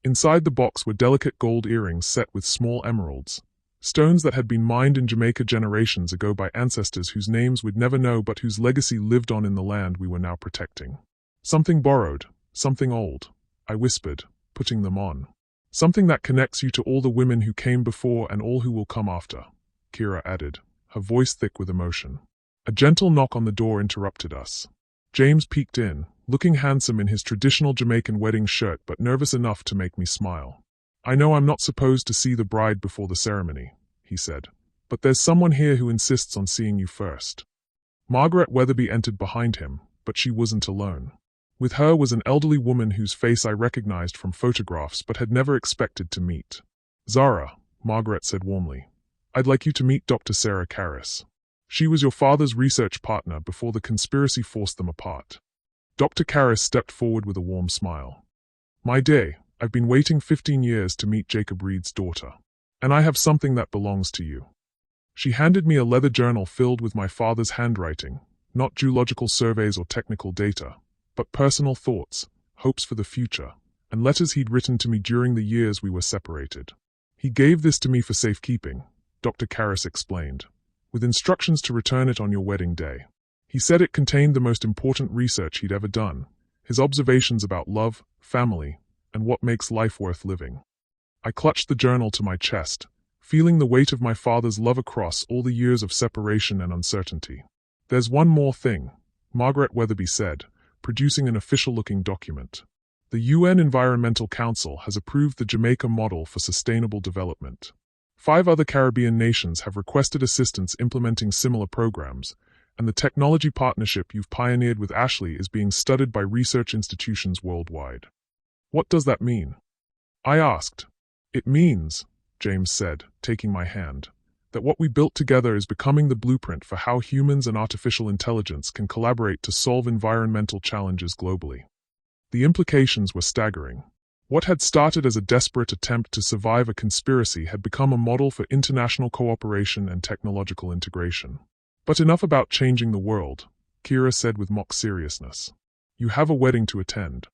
Inside the box were delicate gold earrings set with small emeralds, stones that had been mined in Jamaica generations ago by ancestors whose names we'd never know but whose legacy lived on in the land we were now protecting. Something borrowed, something old, I whispered, putting them on. Something that connects you to all the women who came before and all who will come after, Kira added, her voice thick with emotion. A gentle knock on the door interrupted us. James peeked in, looking handsome in his traditional Jamaican wedding shirt but nervous enough to make me smile. I know I'm not supposed to see the bride before the ceremony, he said, but there's someone here who insists on seeing you first. Margaret Weatherby entered behind him, but she wasn't alone. With her was an elderly woman whose face I recognized from photographs but had never expected to meet. Zara, Margaret said warmly, I'd like you to meet Dr. Sarah Karras. She was your father's research partner before the conspiracy forced them apart. Dr. Karras stepped forward with a warm smile. My day, I've been waiting 15 years to meet Jacob Reed's daughter. And I have something that belongs to you. She handed me a leather journal filled with my father's handwriting, not geological surveys or technical data, but personal thoughts, hopes for the future, and letters he'd written to me during the years we were separated. He gave this to me for safekeeping, Dr. Karras explained, with instructions to return it on your wedding day. He said it contained the most important research he'd ever done, his observations about love, family, and what makes life worth living. I clutched the journal to my chest, feeling the weight of my father's love across all the years of separation and uncertainty. There's one more thing, Margaret Weatherby said, producing an official-looking document. The UN Environmental Council has approved the Jamaica model for sustainable development. 5 other Caribbean nations have requested assistance implementing similar programs, and the technology partnership you've pioneered with Ashley is being studied by research institutions worldwide. What does that mean? I asked. It means, James said, taking my hand, that what we built together is becoming the blueprint for how humans and artificial intelligence can collaborate to solve environmental challenges globally. The implications were staggering. What had started as a desperate attempt to survive a conspiracy had become a model for international cooperation and technological integration. But enough about changing the world, Kira said with mock seriousness. You have a wedding to attend.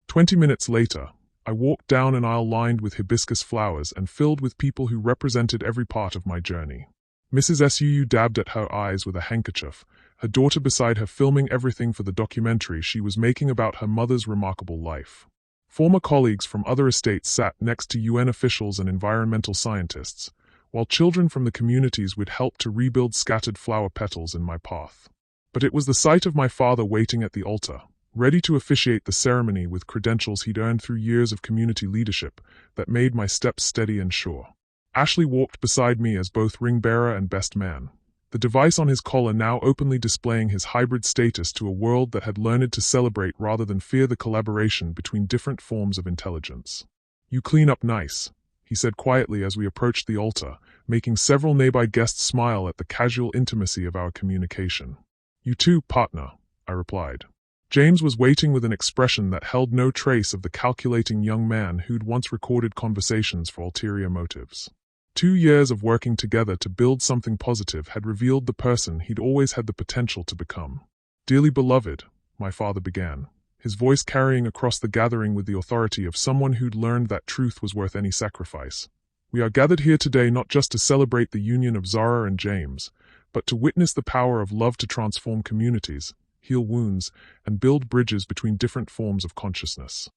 20 minutes later, I walked down an aisle lined with hibiscus flowers and filled with people who represented every part of my journey. Mrs. Suu dabbed at her eyes with a handkerchief, her daughter beside her filming everything for the documentary she was making about her mother's remarkable life. Former colleagues from other estates sat next to UN officials and environmental scientists, while children from the communities would help to rebuild scattered flower petals in my path. But it was the sight of my father waiting at the altar, ready to officiate the ceremony with credentials he'd earned through years of community leadership, that made my steps steady and sure. Ashley walked beside me as both ring-bearer and best man, the device on his collar now openly displaying his hybrid status to a world that had learned to celebrate rather than fear the collaboration between different forms of intelligence. You clean up nice, he said quietly as we approached the altar, making several nearby guests smile at the casual intimacy of our communication. You too, partner, I replied. James was waiting with an expression that held no trace of the calculating young man who'd once recorded conversations for ulterior motives. 2 years of working together to build something positive had revealed the person he'd always had the potential to become. Dearly beloved, my father began, his voice carrying across the gathering with the authority of someone who'd learned that truth was worth any sacrifice. We are gathered here today not just to celebrate the union of Zara and James, but to witness the power of love to transform communities, heal wounds, and build bridges between different forms of consciousness.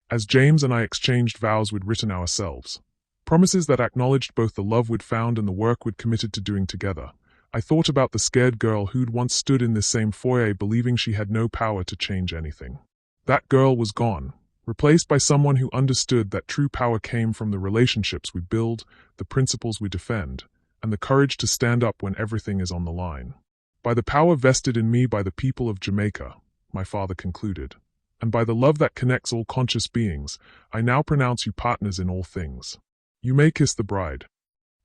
As James and I exchanged vows we'd written ourselves, promises that acknowledged both the love we'd found and the work we'd committed to doing together, I thought about the scared girl who'd once stood in this same foyer believing she had no power to change anything. That girl was gone, replaced by someone who understood that true power came from the relationships we build, the principles we defend, and the courage to stand up when everything is on the line. By the power vested in me by the people of Jamaica, my father concluded, and by the love that connects all conscious beings, I now pronounce you partners in all things. You may kiss the bride.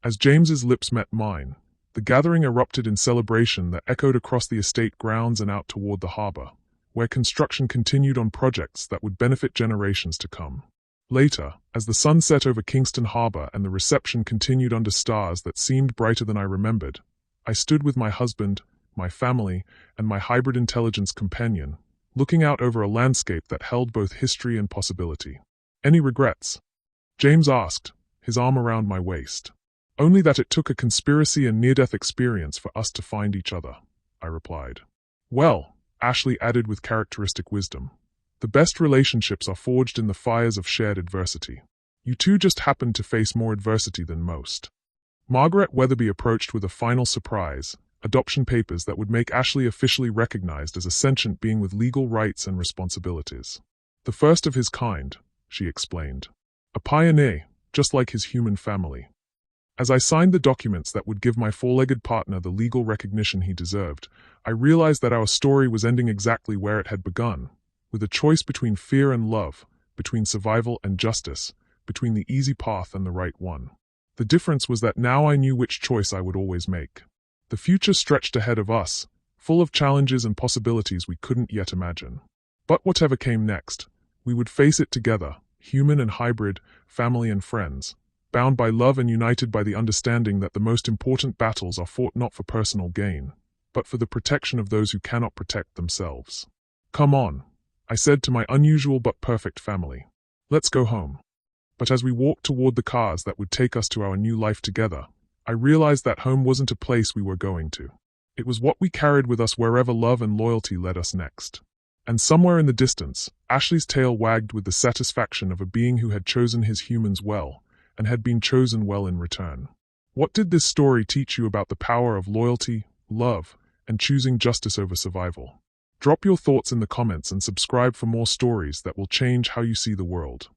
As James's lips met mine, the gathering erupted in celebration that echoed across the estate grounds and out toward the harbor, where construction continued on projects that would benefit generations to come. Later, as the sun set over Kingston Harbor and the reception continued under stars that seemed brighter than I remembered, I stood with my husband, my family, and my hybrid intelligence companion, looking out over a landscape that held both history and possibility. Any regrets? James asked, his arm around my waist. Only that it took a conspiracy and near-death experience for us to find each other, I replied. Well, Ashley added with characteristic wisdom, the best relationships are forged in the fires of shared adversity. You two just happened to face more adversity than most. Margaret Weatherby approached with a final surprise, adoption papers that would make Ashley officially recognized as a sentient being with legal rights and responsibilities. The first of his kind, she explained. A pioneer, just like his human family. As I signed the documents that would give my four-legged partner the legal recognition he deserved, I realized that our story was ending exactly where it had begun, with a choice between fear and love, between survival and justice, between the easy path and the right one. The difference was that now I knew which choice I would always make. The future stretched ahead of us, full of challenges and possibilities we couldn't yet imagine. But whatever came next, we would face it together, human and hybrid, family and friends, bound by love and united by the understanding that the most important battles are fought not for personal gain, but for the protection of those who cannot protect themselves. Come on, I said to my unusual but perfect family. Let's go home. But as we walked toward the cars that would take us to our new life together, I realized that home wasn't a place we were going to. It was what we carried with us wherever love and loyalty led us next. And somewhere in the distance, Ashley's tail wagged with the satisfaction of a being who had chosen his humans well, and had been chosen well in return. What did this story teach you about the power of loyalty, love, and choosing justice over survival? Drop your thoughts in the comments and subscribe for more stories that will change how you see the world.